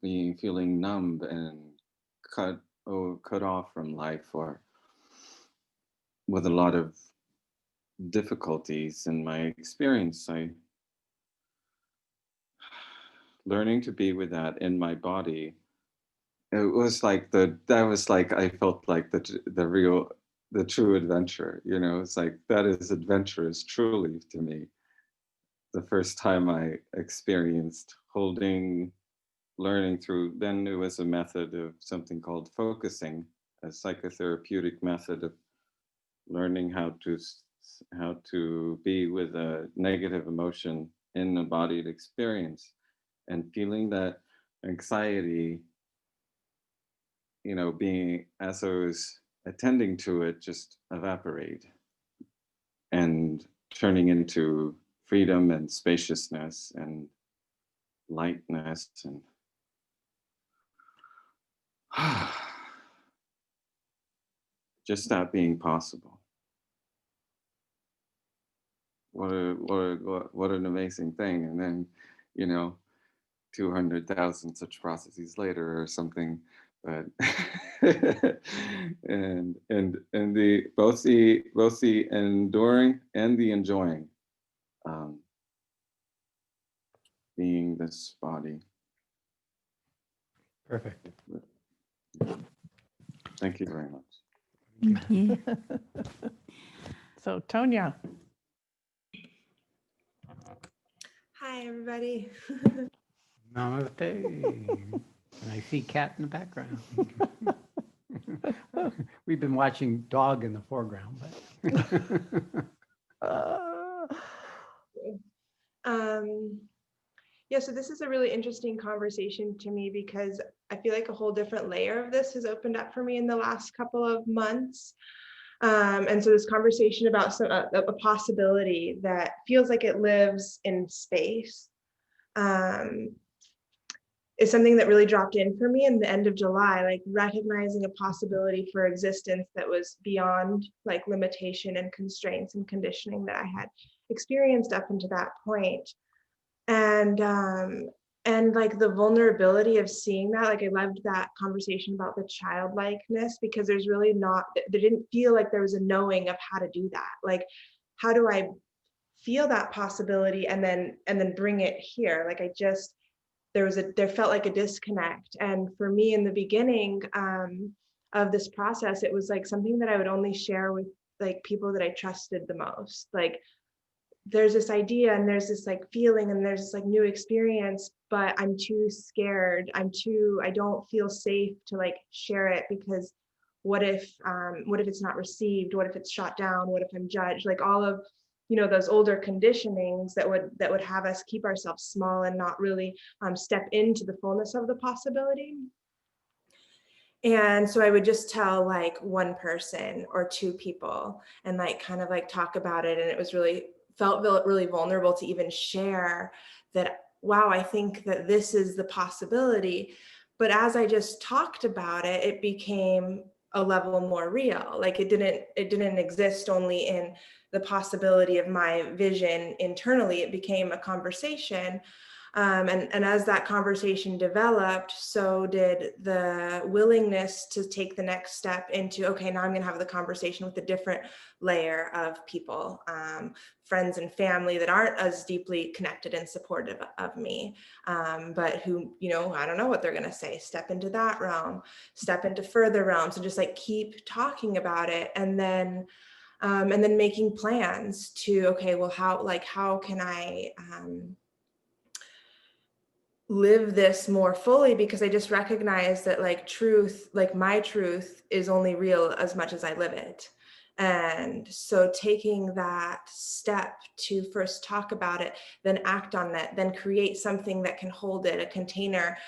feeling numb and cut off from life, or with a lot of difficulties in my experience. Learning to be with that in my body, it was like I felt like the true adventure, you know. It's like that is adventurous truly to me. The first time I experienced holding, learning through, then it was a method of something called focusing, a psychotherapeutic method of learning how to be with a negative emotion in a embodied experience, and feeling that anxiety, you know, being, as I was attending to it, just evaporate and turning into freedom and spaciousness and lightness and just that being possible. What an amazing thing. And then, you know, 200,000 such processes later or something, but and the both the enduring and the enjoying, being this body. Perfect. Thank you very much. Thank you. So Tonya. Hi, everybody. Namaste. And I see cat in the background. We've been watching dog in the foreground, but Yeah, so this is a really interesting conversation to me because I feel like a whole different layer of this has opened up for me in the last couple of months. And so this conversation about a possibility that feels like it lives in space is something that really dropped in for me in the end of July, like recognizing a possibility for existence that was beyond like limitation and constraints and conditioning that I had experienced up until that point. And like the vulnerability of seeing that, like I loved that conversation about the childlikeness, because there didn't feel like there was a knowing of how to do that. Like, how do I feel that possibility and then bring it here? Like there felt like a disconnect. And for me in the beginning of this process, it was like something that I would only share with like people that I trusted the most. Like, there's this idea and there's this like feeling and there's this like new experience, but I'm too scared. I don't feel safe to like share it, because what if it's not received? What if it's shot down? What if I'm judged? Like all of, those older conditionings that would have us keep ourselves small and not really step into the fullness of the possibility. And so I would just tell like one person or two people and like kind of like talk about it. And it was felt really vulnerable to even share that, wow, I think that this is the possibility. But as I just talked about it, it became a level more real. Like it didn't exist only in the possibility of my vision internally. It became a conversation. And as that conversation developed, so did the willingness to take the next step into, okay, now I'm going to have the conversation with a different layer of people, friends and family that aren't as deeply connected and supportive of me, but who, I don't know what they're going to say. Step into that realm, step into further realms, and just like keep talking about it. And then making plans to, okay, well, how can I, live this more fully, because I just recognize that like truth, like my truth is only real as much as I live it. And so taking that step to first talk about it, then act on it, then create something that can hold it, a container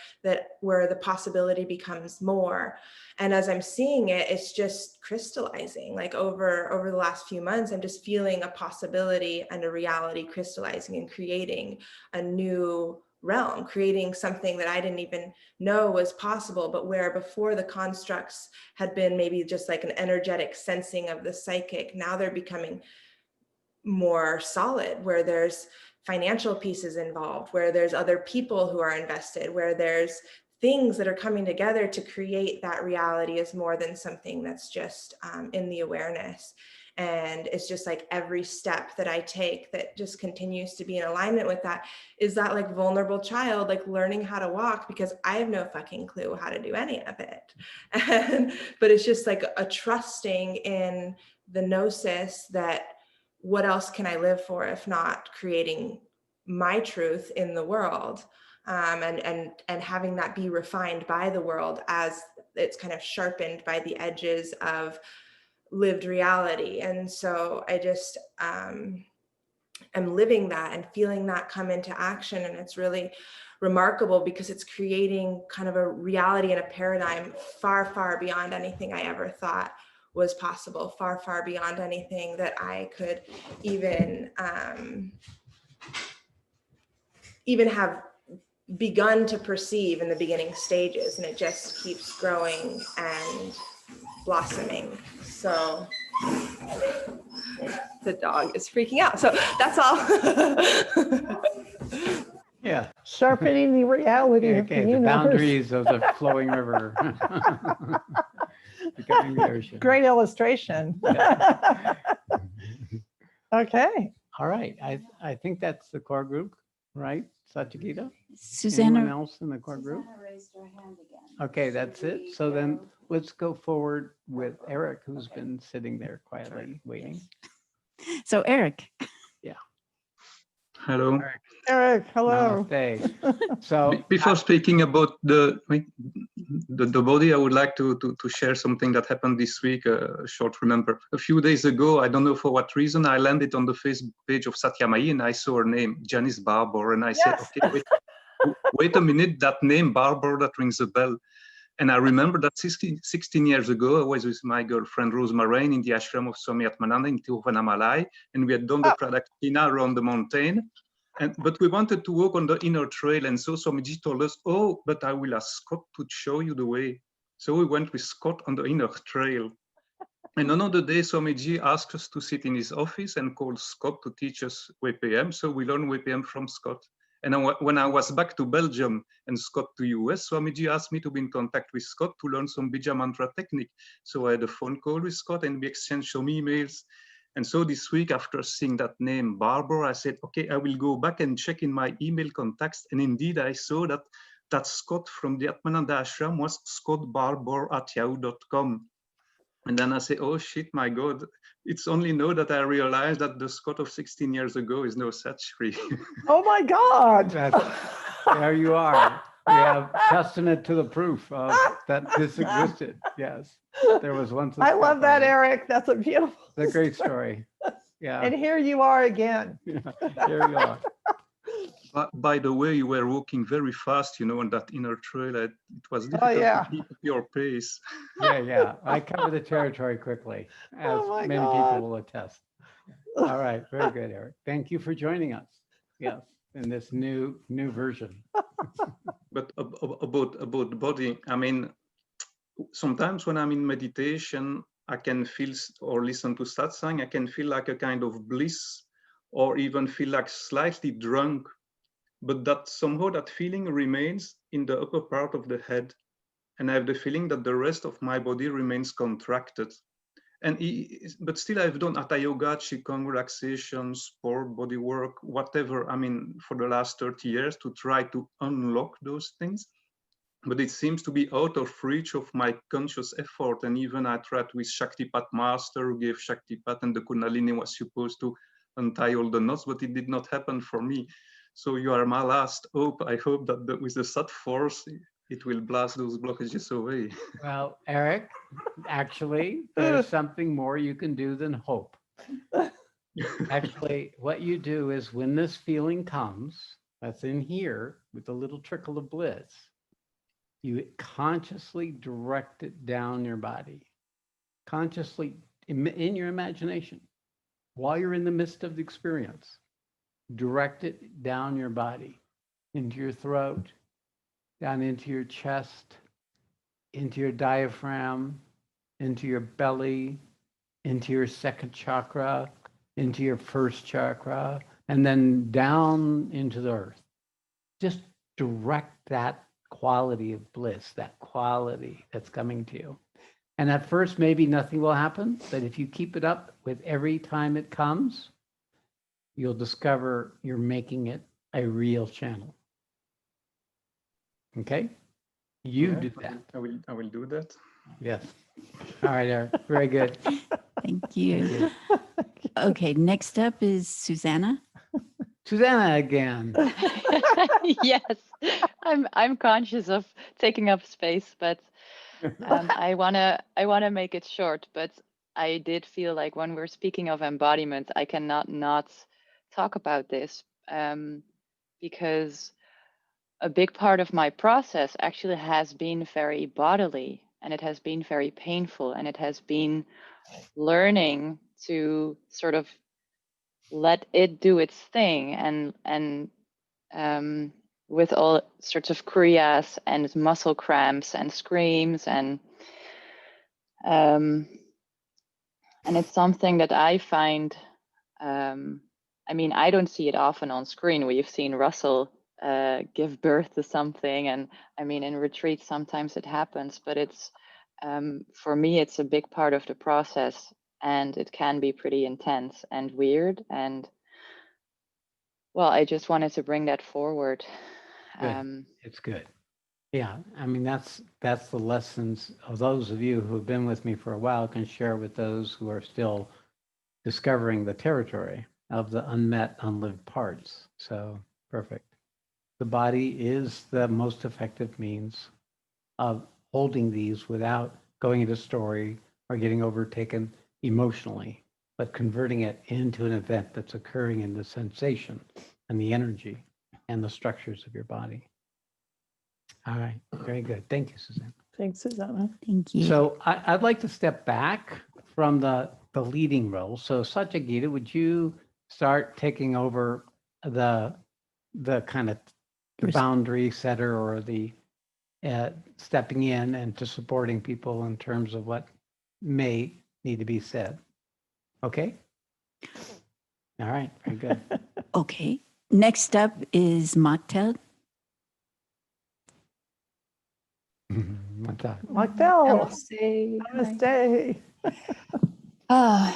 where the possibility becomes more. And as I'm seeing it, it's just crystallizing. Like over the last few months, I'm just feeling a possibility and a reality crystallizing and creating a new realm, creating something that I didn't even know was possible, but where before the constructs had been maybe just like an energetic sensing of the psychic, now they're becoming more solid, where there's financial pieces involved, where there's other people who are invested, where there's things that are coming together to create that reality as more than something that's just in the awareness. And it's just like every step that I take that just continues to be in alignment with that is that like vulnerable child, like learning how to walk, because I have no fucking clue how to do any of it. But it's just like a trusting in the gnosis that what else can I live for if not creating my truth in the world, and having that be refined by the world as it's kind of sharpened by the edges of lived reality. And so I just am living that and feeling that come into action. And it's really remarkable because it's creating kind of a reality and a paradigm far, far beyond anything I ever thought was possible, far, far beyond anything that I could even have begun to perceive in the beginning stages. And it just keeps growing and blossoming. So the dog is freaking out. So that's all. Yeah. Sharpening the reality of Okay, the the universe. boundaries of the flowing river. Becoming the ocean. Great illustration. Yeah. Okay. All right. I think that's the core group, right? Satyagita? Anyone Susanna, else in the core group? raised her hand again. Okay, that's it. So then let's go forward with Eric, who's been sitting there quietly waiting. so Eric, Hello. Eric, hello. Namaste. So Before speaking about the body, I would like to share something that happened this week. A short remember. A few days ago, I don't know for what reason, I landed on the Facebook page of Satyamai and I saw her name, Janice Barbour, and I said, Yes. okay, wait a minute, that name Barbour, that rings a bell. And I remember that 16 years ago, I was with my girlfriend Rose Moraine in the ashram of Swami Atmananda in Tiruvannamalai, and we had done the Pradakshina around the mountain. But we wanted to walk on the inner trail, and so Swamiji told us, oh, but I will ask Scott to show you the way. So we went with Scott on the inner trail. And another day, Swamiji asked us to sit in his office and called Scott to teach us WPM. So we learned WPM from Scott. And when I was back to Belgium and Scott to US, Swamiji asked me to be in contact with Scott to learn some Bija Mantra technique. So I had a phone call with Scott and we exchanged some emails. And so this week, after seeing that name, Barbour, I said, okay, I will go back and check in my email contacts. And indeed, I saw that Scott from the Atmananda Ashram was scottbarbour@yahoo.com. And then I say, oh shit, my God, it's only now that I realize that the Scott of 16 years ago is no Sat Shree. Oh my God. there you are. We have testament to the proof of that this existed. Yes, there was once. I love that, Eric. That's a beautiful. It's a great story. Yeah. And here you are again. Yeah, here you are. By the way, you were walking very fast, on that inner trail. It was difficult to keep up your pace. Yeah. I cover the territory quickly, as many people will attest. All right, very good, Eric. Thank you for joining us. Yes, in this new version. But about the body, I mean, sometimes when I'm in meditation, I can feel or listen to Satsang, I can feel like a kind of bliss or even feel like slightly drunk, but that somehow that feeling remains in the upper part of the head. And I have the feeling that the rest of my body remains contracted. But still I've done Hatha Yoga, Qigong, relaxation, sport, body work, whatever, I mean, for the last 30 years to try to unlock those things. But it seems to be out of reach of my conscious effort. And even I tried with Shaktipat Master, who gave Shaktipat, and the Kundalini was supposed to untie all the knots, but it did not happen for me. So you are my last hope. I hope that with the Sat force, it will blast those blockages away. Well, Eric, actually, there's something more you can do than hope. Actually, what you do is when this feeling comes, that's in here with a little trickle of bliss, you consciously direct it down your body, consciously in your imagination, while you're in the midst of the experience. Direct it down your body, into your throat, down into your chest, into your diaphragm, into your belly, into your second chakra, into your first chakra, and then down into the earth. Just direct that quality of bliss, that quality that's coming to you. And at first, maybe nothing will happen, but if you keep it up with every time it comes, you'll discover you're making it a real channel. Okay? You do that. I will do that. Yes. All right, Eric. Very good. Thank you. Thank you. Okay, next up is Susanna. Susanna again. Yes, I'm conscious of taking up space, but I wanna make it short. But I did feel like when we're speaking of embodiment, I cannot not talk about this because a big part of my process actually has been very bodily, and it has been very painful, and it has been learning to sort of let it do its thing, and with all sorts of kriyas and muscle cramps and screams, and it's something that I find, I mean, I don't see it often on screen. We've seen Russell give birth to something, and I mean, in retreat sometimes it happens, but it's for me it's a big part of the process, and it can be pretty intense and weird. And well, I just wanted to bring that forward. Good. It's good. Yeah, I mean, that's the lessons of those of you who have been with me for a while can share with those who are still discovering the territory of the unmet, unlived parts. So perfect. The body is the most effective means of holding these without going into story or getting overtaken emotionally, but converting it into an event that's occurring in the sensation and the energy and the structures of your body. All right, very good. Thank you, Suzanne. Thanks, Susanna. Thank you. So I'd like to step back from the leading role. So Satyagita, would you start taking over the kind of the boundary setter or the stepping in and to supporting people in terms of what may need to be said? Okay. All right, very good. Okay, next up is Maktel. What's that? Maktel, Namaste. namaste.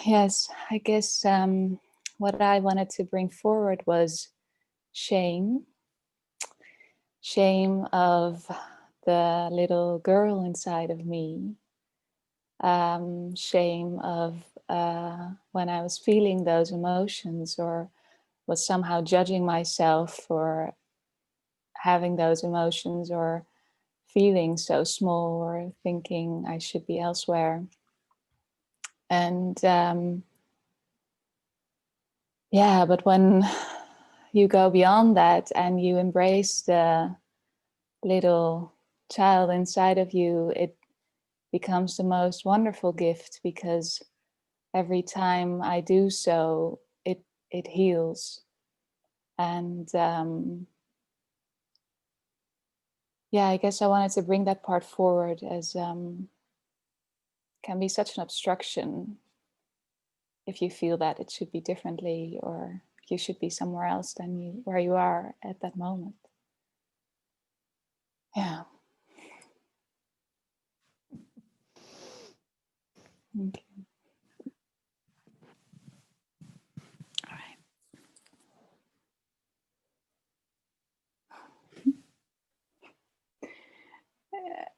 Yes, I guess what I wanted to bring forward was shame. Shame of the little girl inside of me. Shame of when I was feeling those emotions or was somehow judging myself for having those emotions or feeling so small or thinking I should be elsewhere. And yeah, but when you go beyond that and you embrace the little child inside of you, it becomes the most wonderful gift, because every time I do so, it heals. And yeah, I guess I wanted to bring that part forward, as can be such an obstruction if you feel that it should be differently, or you should be somewhere else than where you are at that moment. Yeah. Thank you. All right.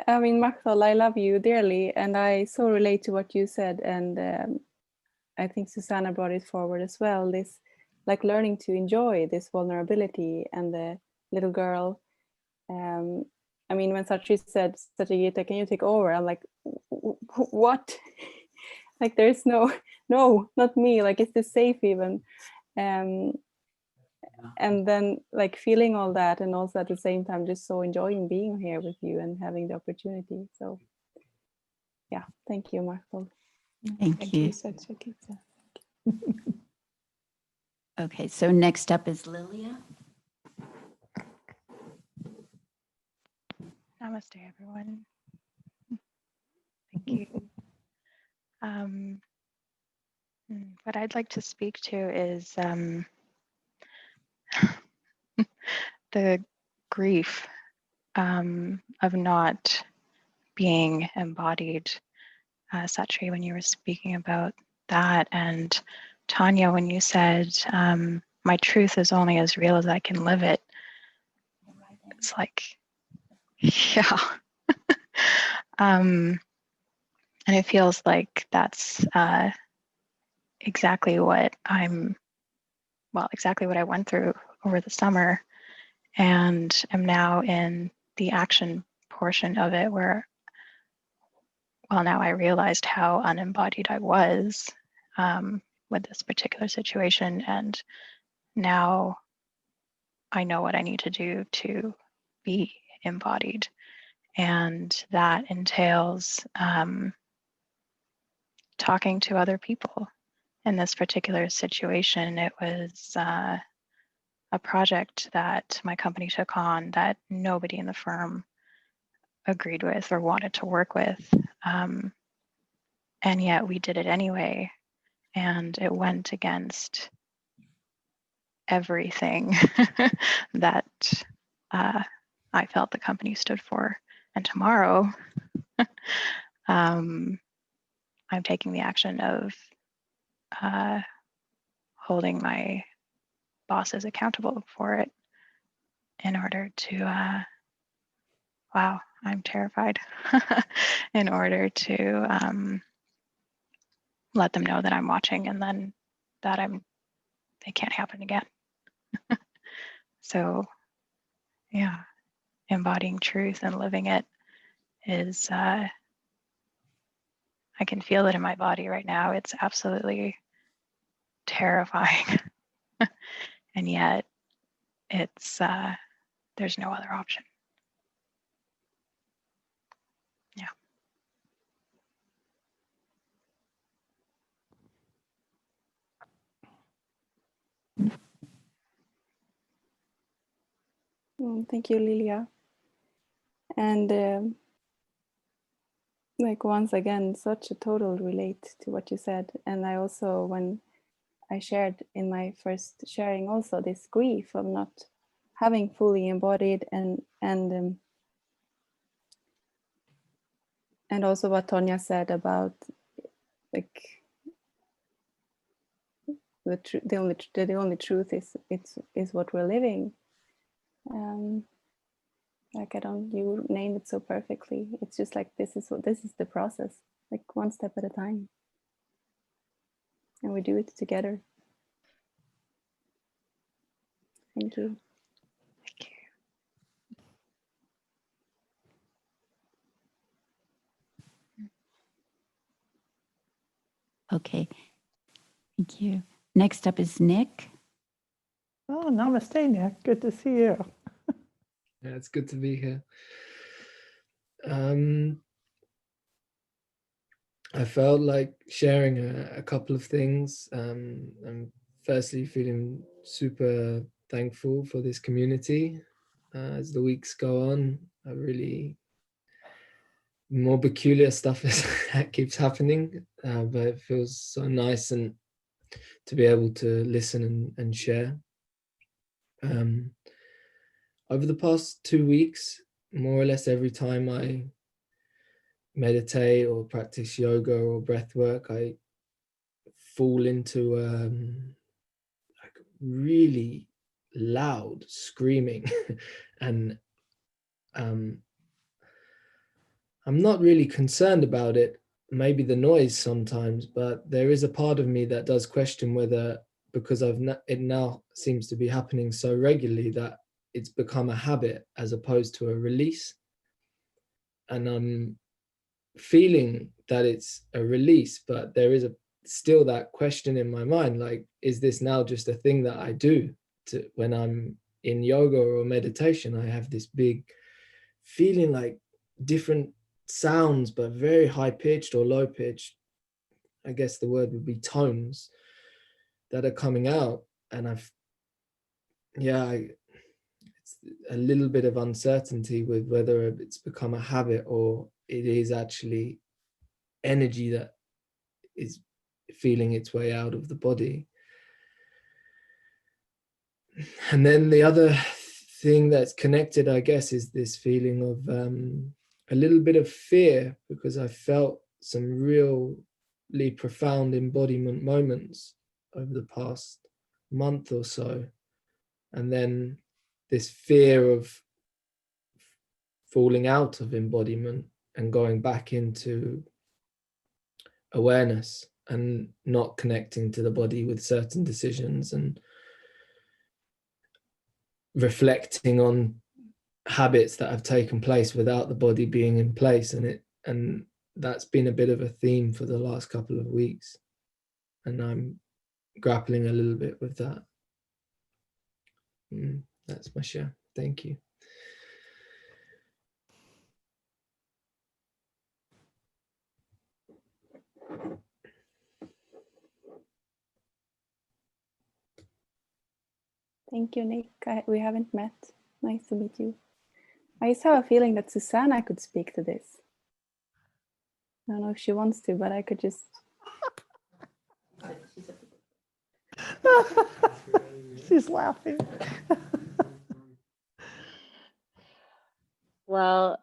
I mean, Maktal, I love you dearly, and I so relate to what you said. And I think Susanna brought it forward as well. This, like, learning to enjoy this vulnerability and the little girl. I mean, when Sat Shree said, Satyagita, can you take over? I'm like, what? Like, there's no, not me. Like, is this safe even? And then, like, feeling all that, and also at the same time just so enjoying being here with you and having the opportunity. So yeah, thank you, Marco. Thank you. Satyagita. Okay, so next up is Lilia. Namaste, everyone. Thank you. What I'd like to speak to is the grief of not being embodied Sat Shree, when you were speaking about that, and Tanya, when you said, my truth is only as real as I can live it. It's like, yeah. And it feels like that's exactly what exactly what I went through over the summer, and am now in the action portion of it where, well, now I realized how unembodied I was with this particular situation, and now I know what I need to do to be embodied, and that entails talking to other people. In this particular situation, it was a project that my company took on that nobody in the firm agreed with or wanted to work with. And yet we did it anyway. And it went against everything that I felt the company stood for. And tomorrow, I'm taking the action of holding my bosses accountable for it in order to, wow, I'm terrified, in order to let them know that I'm watching, and then that it can't happen again. So yeah, embodying truth and living it is, I can feel it in my body right now. It's absolutely terrifying. And yet it's, there's no other option. Yeah. Thank you, Lilia. And like once again, such a total relate to what you said. And I also, when I shared in my first sharing, also this grief of not having fully embodied, and also what Tonya said about like the only truth is what we're living. Like you named it so perfectly. It's just like this is the process, like one step at a time, and we do it together. Thank you. Thank you. Okay. Thank you. Next up is Nick. Oh, namaste, Nick. Good to see you. Yeah, it's good to be here. I felt like sharing a couple of things. I'm firstly feeling super thankful for this community. As the weeks go on, I really more peculiar stuff that keeps happening, but it feels so nice and to be able to listen and share. Over the past 2 weeks, more or less every time I meditate or practice yoga or breath work, I fall into like really loud screaming and I'm not really concerned about it, maybe the noise sometimes, but there is a part of me that does question whether, because it now seems to be happening so regularly, that it's become a habit as opposed to a release. And I'm feeling that it's a release, but there is still that question in my mind, like, is this now just a thing that I do when I'm in yoga or meditation? I have this big feeling, like different sounds, but very high pitched or low pitched, I guess the word would be tones, that are coming out. And it's a little bit of uncertainty with whether it's become a habit or it is actually energy that is feeling its way out of the body. And then the other thing that's connected, I guess, is this feeling of a little bit of fear, because I felt some really profound embodiment moments over the past month or so. And then this fear of falling out of embodiment and going back into awareness and not connecting to the body with certain decisions and reflecting on habits that have taken place without the body being in place. And that's been a bit of a theme for the last couple of weeks, and I'm grappling a little bit with that. That's my share. Thank you. Thank you, Nick. We haven't met. Nice to meet you. I just have a feeling that Susanna could speak to this. I don't know if she wants to, but I could just... She's laughing. Well,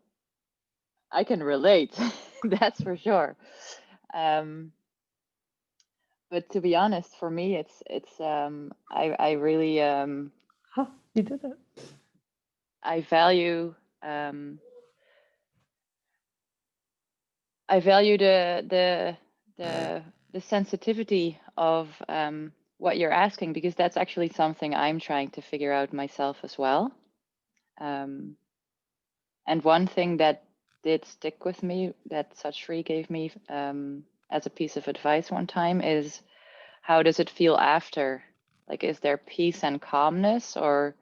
I can relate, that's for sure. But to be honest, for me, I really Huh, you did it. I value the sensitivity of what you're asking, because that's actually something I'm trying to figure out myself as well. And one thing that did stick with me that Sat Shree gave me as a piece of advice one time is, how does it feel after? Like, is there peace and calmness, or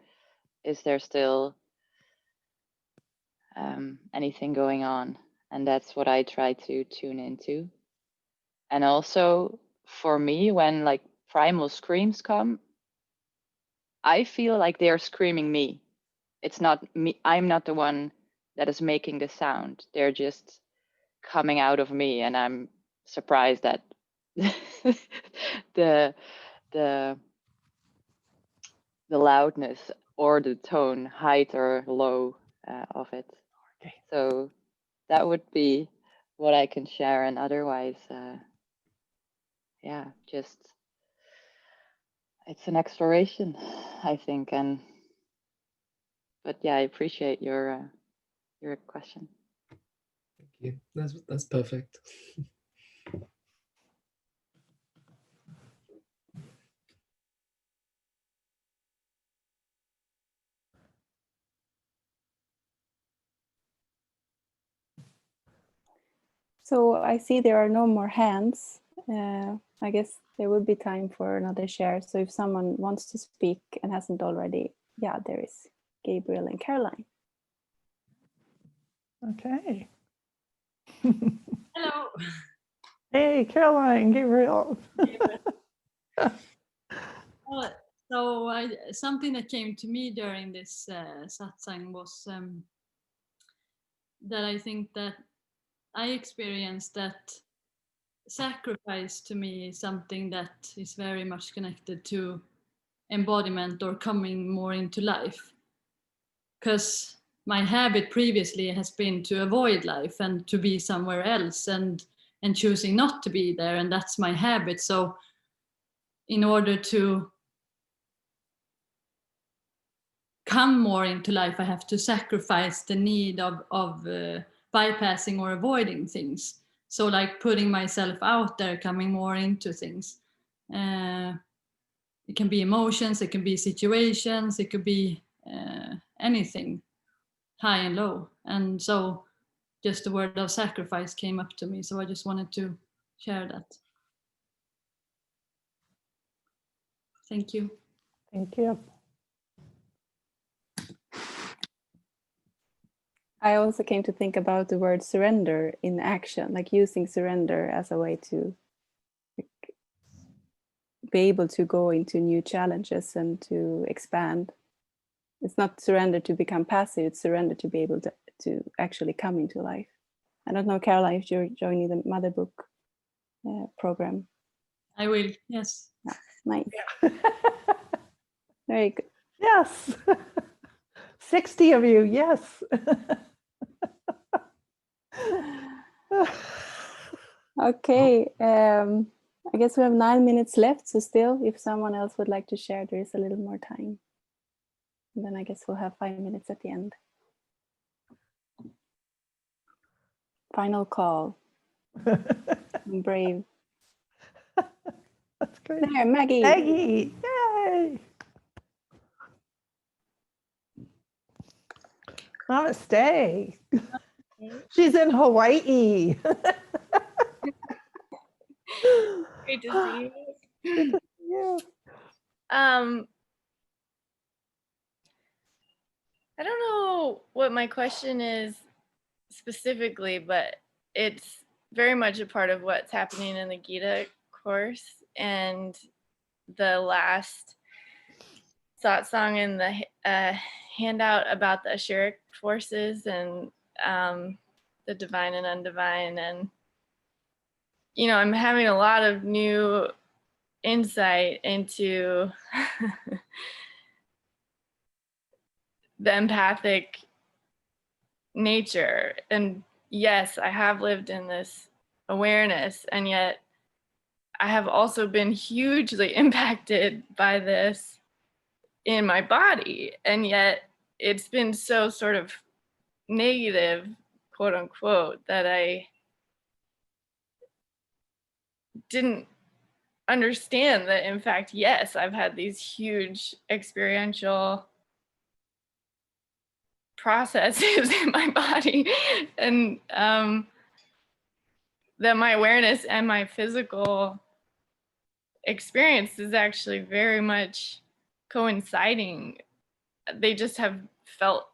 is there still anything going on? And that's what I try to tune into. And also for me, when like primal screams come, I feel like they're screaming me. It's not me. I'm not the one that is making the sound. They're just coming out of me, and I'm surprised that the loudness or the tone, height or low of it. Okay. So that would be what I can share, and otherwise, yeah, just it's an exploration, I think. But yeah, I appreciate your question. Thank you. That's perfect. So I see there are no more hands. I guess there will be time for another share. So if someone wants to speak and hasn't already, yeah, there is Gabriel and Caroline. Okay. Hello. Hey, Caroline, Gabriel. So something that came to me during this satsang was that I think that I experienced that sacrifice to me is something that is very much connected to embodiment or coming more into life. Because my habit previously has been to avoid life and to be somewhere else and choosing not to be there, and that's my habit. So in order to come more into life, I have to sacrifice the need of bypassing or avoiding things. So like putting myself out there, coming more into things. It can be emotions, it can be situations, it could be anything, high and low. And so just the word of sacrifice came up to me. So I just wanted to share that. Thank you. Thank you. I also came to think about the word surrender in action, like using surrender as a way to be able to go into new challenges and to expand. It's not surrender to become passive, it's surrender to be able to actually come into life. I don't know, Caroline, if you're joining the Mother Book program. I will, yes. Yeah, nice. Yeah. Very good. Yes. 60 of you, yes. Okay, I guess we have 9 minutes left, so still, if someone else would like to share, there is a little more time. And then I guess we'll have 5 minutes at the end. Final call. I'm brave. That's great. There, Maggie. Maggie, yay! Namaste. She's in Hawaii. Great to see you. Yeah. I don't know what my question is specifically, but it's very much a part of what's happening in the Gita course, and the last satsang and the handout about the Asheric forces and the divine and undivine. And, you know, I'm having a lot of new insight into the empathic nature. And yes, I have lived in this awareness, and yet I have also been hugely impacted by this in my body. And yet it's been so sort of negative, quote unquote, that I didn't understand that, in fact, yes, I've had these huge experiential processes in my body, and that my awareness and my physical experience is actually very much coinciding. They just have felt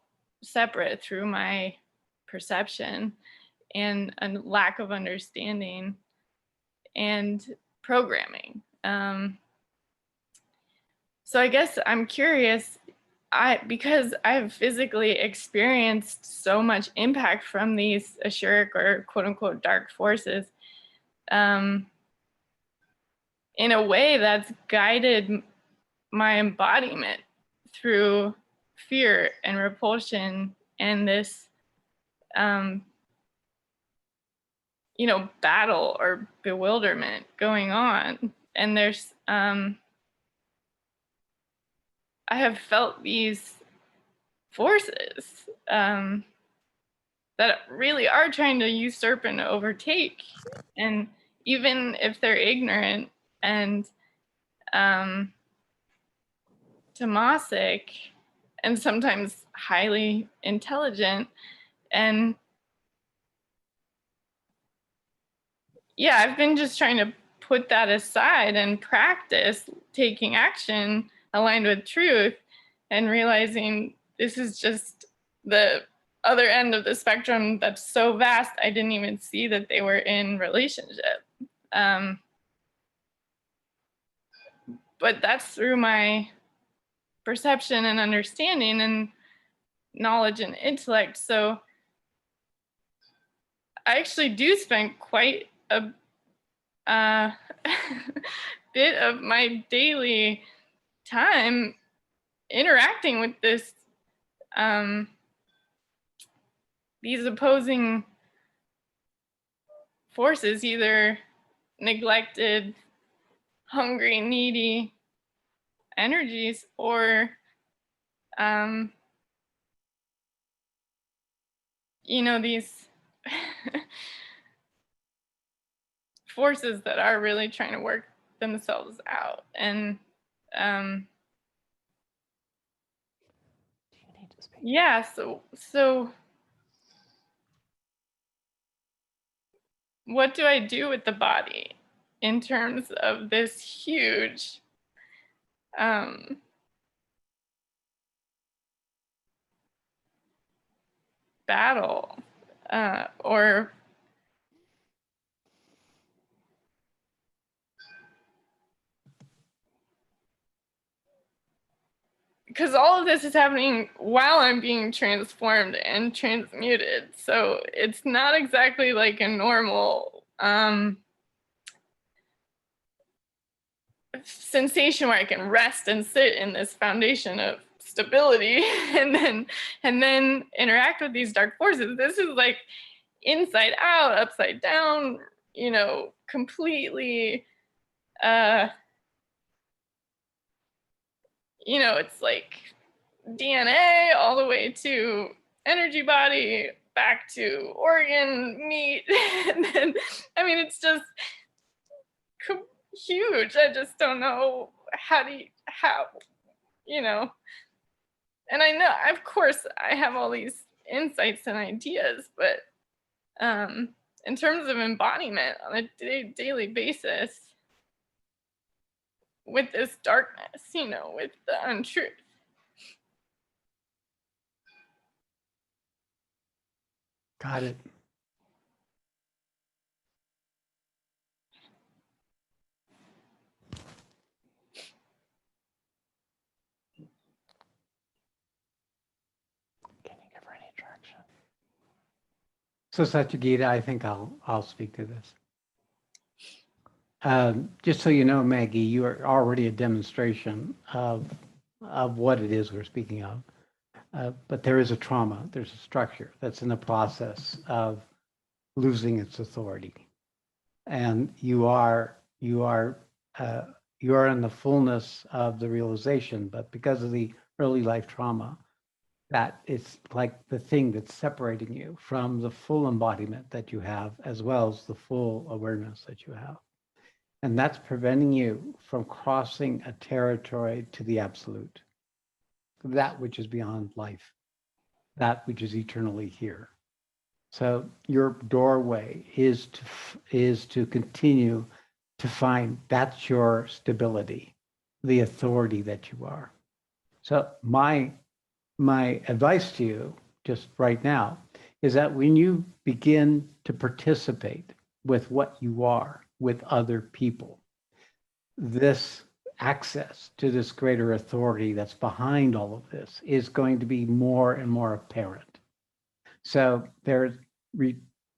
separate through my perception and a lack of understanding and programming. So I guess I'm curious, because I've physically experienced so much impact from these Asheric or quote unquote dark forces, in a way that's guided my embodiment through fear and repulsion and this, you know, battle or bewilderment going on. And there's, I have felt these forces that really are trying to usurp and overtake. And even if they're ignorant and tamasic, and sometimes highly intelligent, and yeah, I've been just trying to put that aside and practice taking action aligned with truth, and realizing this is just the other end of the spectrum that's so vast, I didn't even see that they were in relationship. But that's through my perception and understanding and knowledge and intellect. So I actually do spend quite a bit of my daily time interacting with this, these opposing forces, either neglected, hungry, needy energies, or you know, these forces that are really trying to work themselves out. And yeah, so what do I do with the body in terms of this huge battle, or because all of this is happening while I'm being transformed and transmuted. So it's not exactly like a normal sensation where I can rest and sit in this foundation of stability and then interact with these dark forces. This is like inside out, upside down, you know, completely, you know, it's like DNA all the way to energy body, back to organ, meat. And then, I mean, it's just huge. I just don't know how, you know, and I know, of course, I have all these insights and ideas, but in terms of embodiment on a daily basis with this darkness, you know, with the untruth. Got it. Can you give her any direction? So Satyagita, I think I'll speak to this. Just so you know, Maggie, you are already a demonstration of what it is we're speaking of. But there is a trauma, there's a structure that's in the process of losing its authority. And you are in the fullness of the realization, but because of the early life trauma, that it's like the thing that's separating you from the full embodiment that you have, as well as the full awareness that you have. And that's preventing you from crossing a territory to the absolute, that which is beyond life, that which is eternally here. So your doorway is to continue to find that's your stability, the authority that you are. So my advice to you just right now is that when you begin to participate with what you are with other people, this access to this greater authority that's behind all of this is going to be more and more apparent. So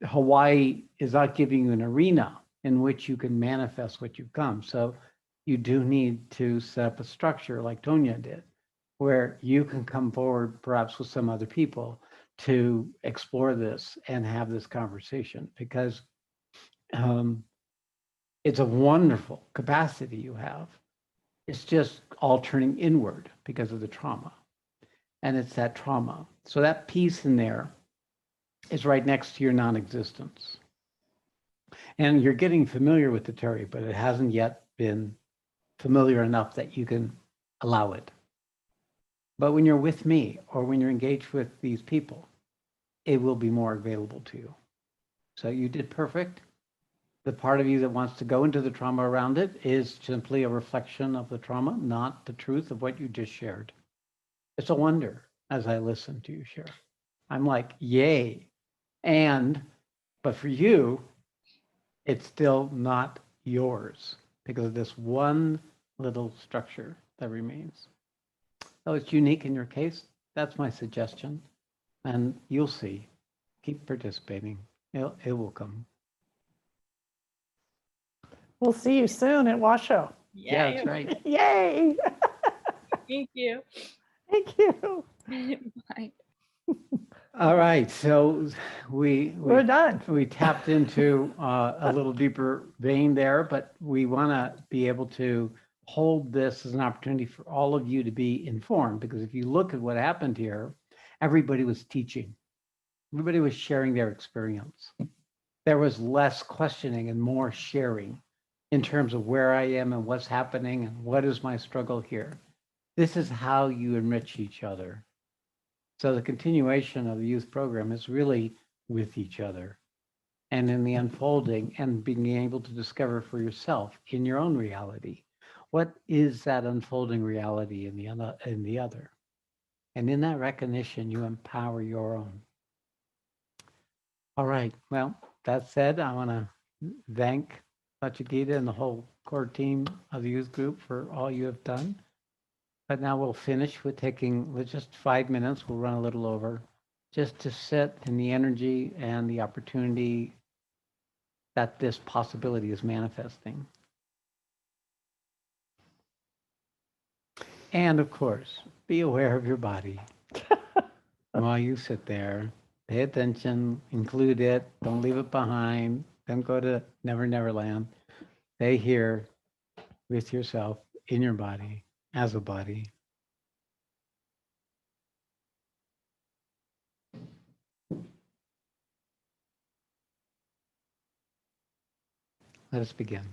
Hawaii is not giving you an arena in which you can manifest what you've come. So you do need to set up a structure like Tonya did, where you can come forward perhaps with some other people to explore this and have this conversation, because it's a wonderful capacity you have. It's just all turning inward because of the trauma. And it's that trauma. So that piece in there is right next to your non-existence. And you're getting familiar with the Terry, but it hasn't yet been familiar enough that you can allow it. But when you're with me or when you're engaged with these people, it will be more available to you. So you did perfect. The part of you that wants to go into the trauma around it is simply a reflection of the trauma, not the truth of what you just shared. It's a wonder as I listen to you share. I'm like, yay. But for you, it's still not yours because of this one little structure that remains. So it's unique in your case. That's my suggestion. And you'll see. Keep participating. It will come. We'll see you soon at Washoe. Yeah, that's right. Yay. Thank you. Thank you. Bye. All right, so We're done. We tapped into a little deeper vein there, but we want to be able to hold this as an opportunity for all of you to be informed, because if you look at what happened here, everybody was teaching. Everybody was sharing their experience. There was less questioning and more sharing in terms of where I am and what's happening and what is my struggle here. This is how you enrich each other. So the continuation of the youth program is really with each other and in the unfolding and being able to discover for yourself in your own reality, what is that unfolding reality in the other? And in that recognition, you empower your own. All right, well, that said, I want to thank Satyagita and the whole core team of the youth group for all you have done. But now we'll finish with taking just 5 minutes. We'll run a little over just to sit in the energy and the opportunity that this possibility is manifesting. And of course, be aware of your body. While you sit there, pay attention, include it, don't leave it behind, Don't go to Never Never Land. Stay here with yourself in your body, as a body. Let us begin.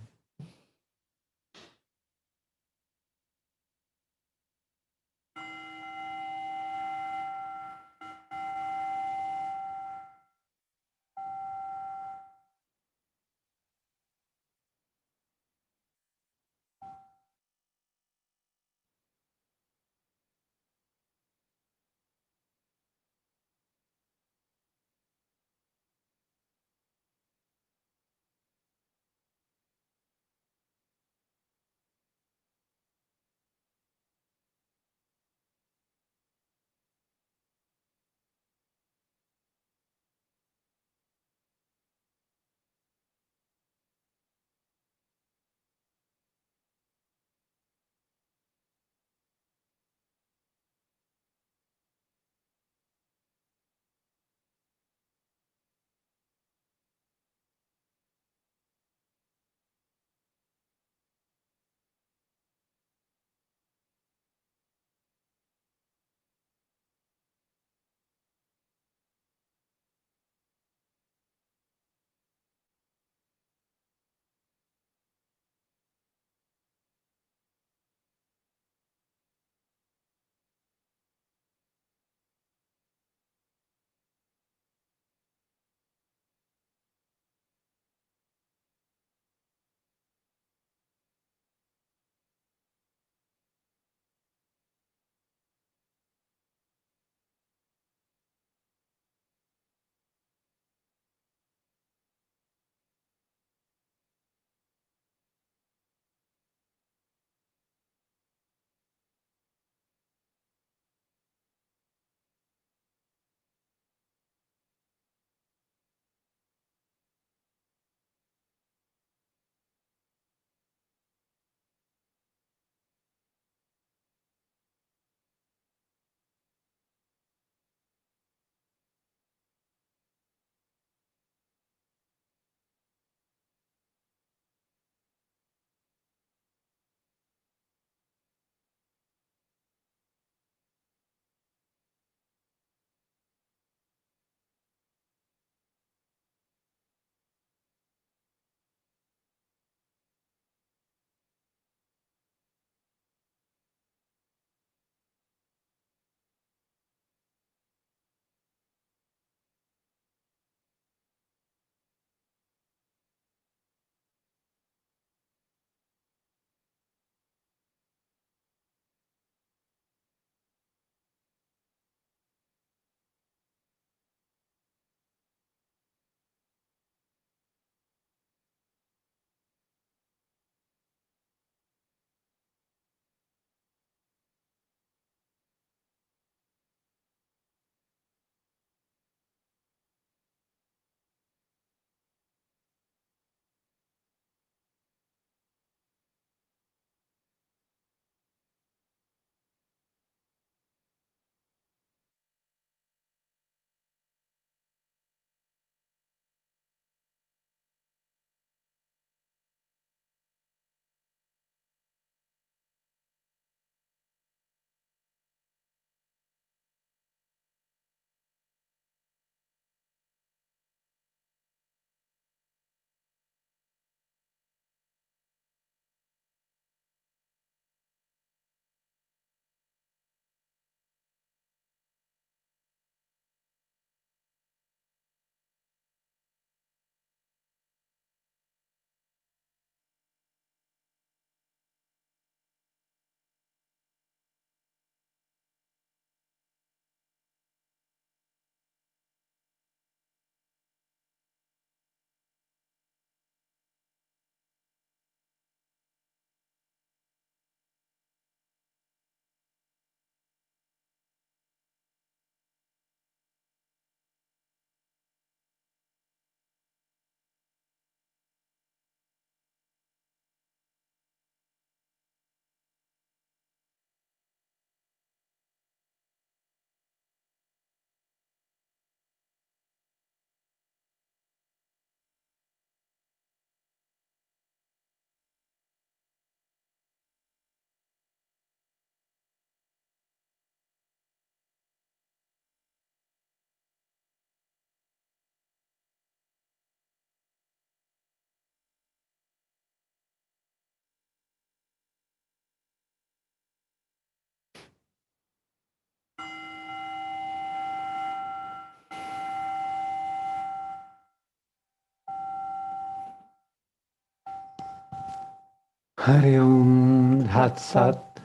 Hari Om Dhat Sat.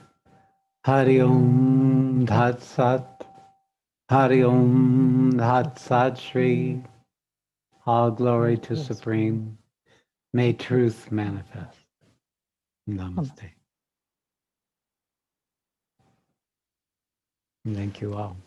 Hari Om Dhat Sat. Hari Om Dhat Sat Shree. All glory to Supreme. May truth manifest. Namaste. Thank you all.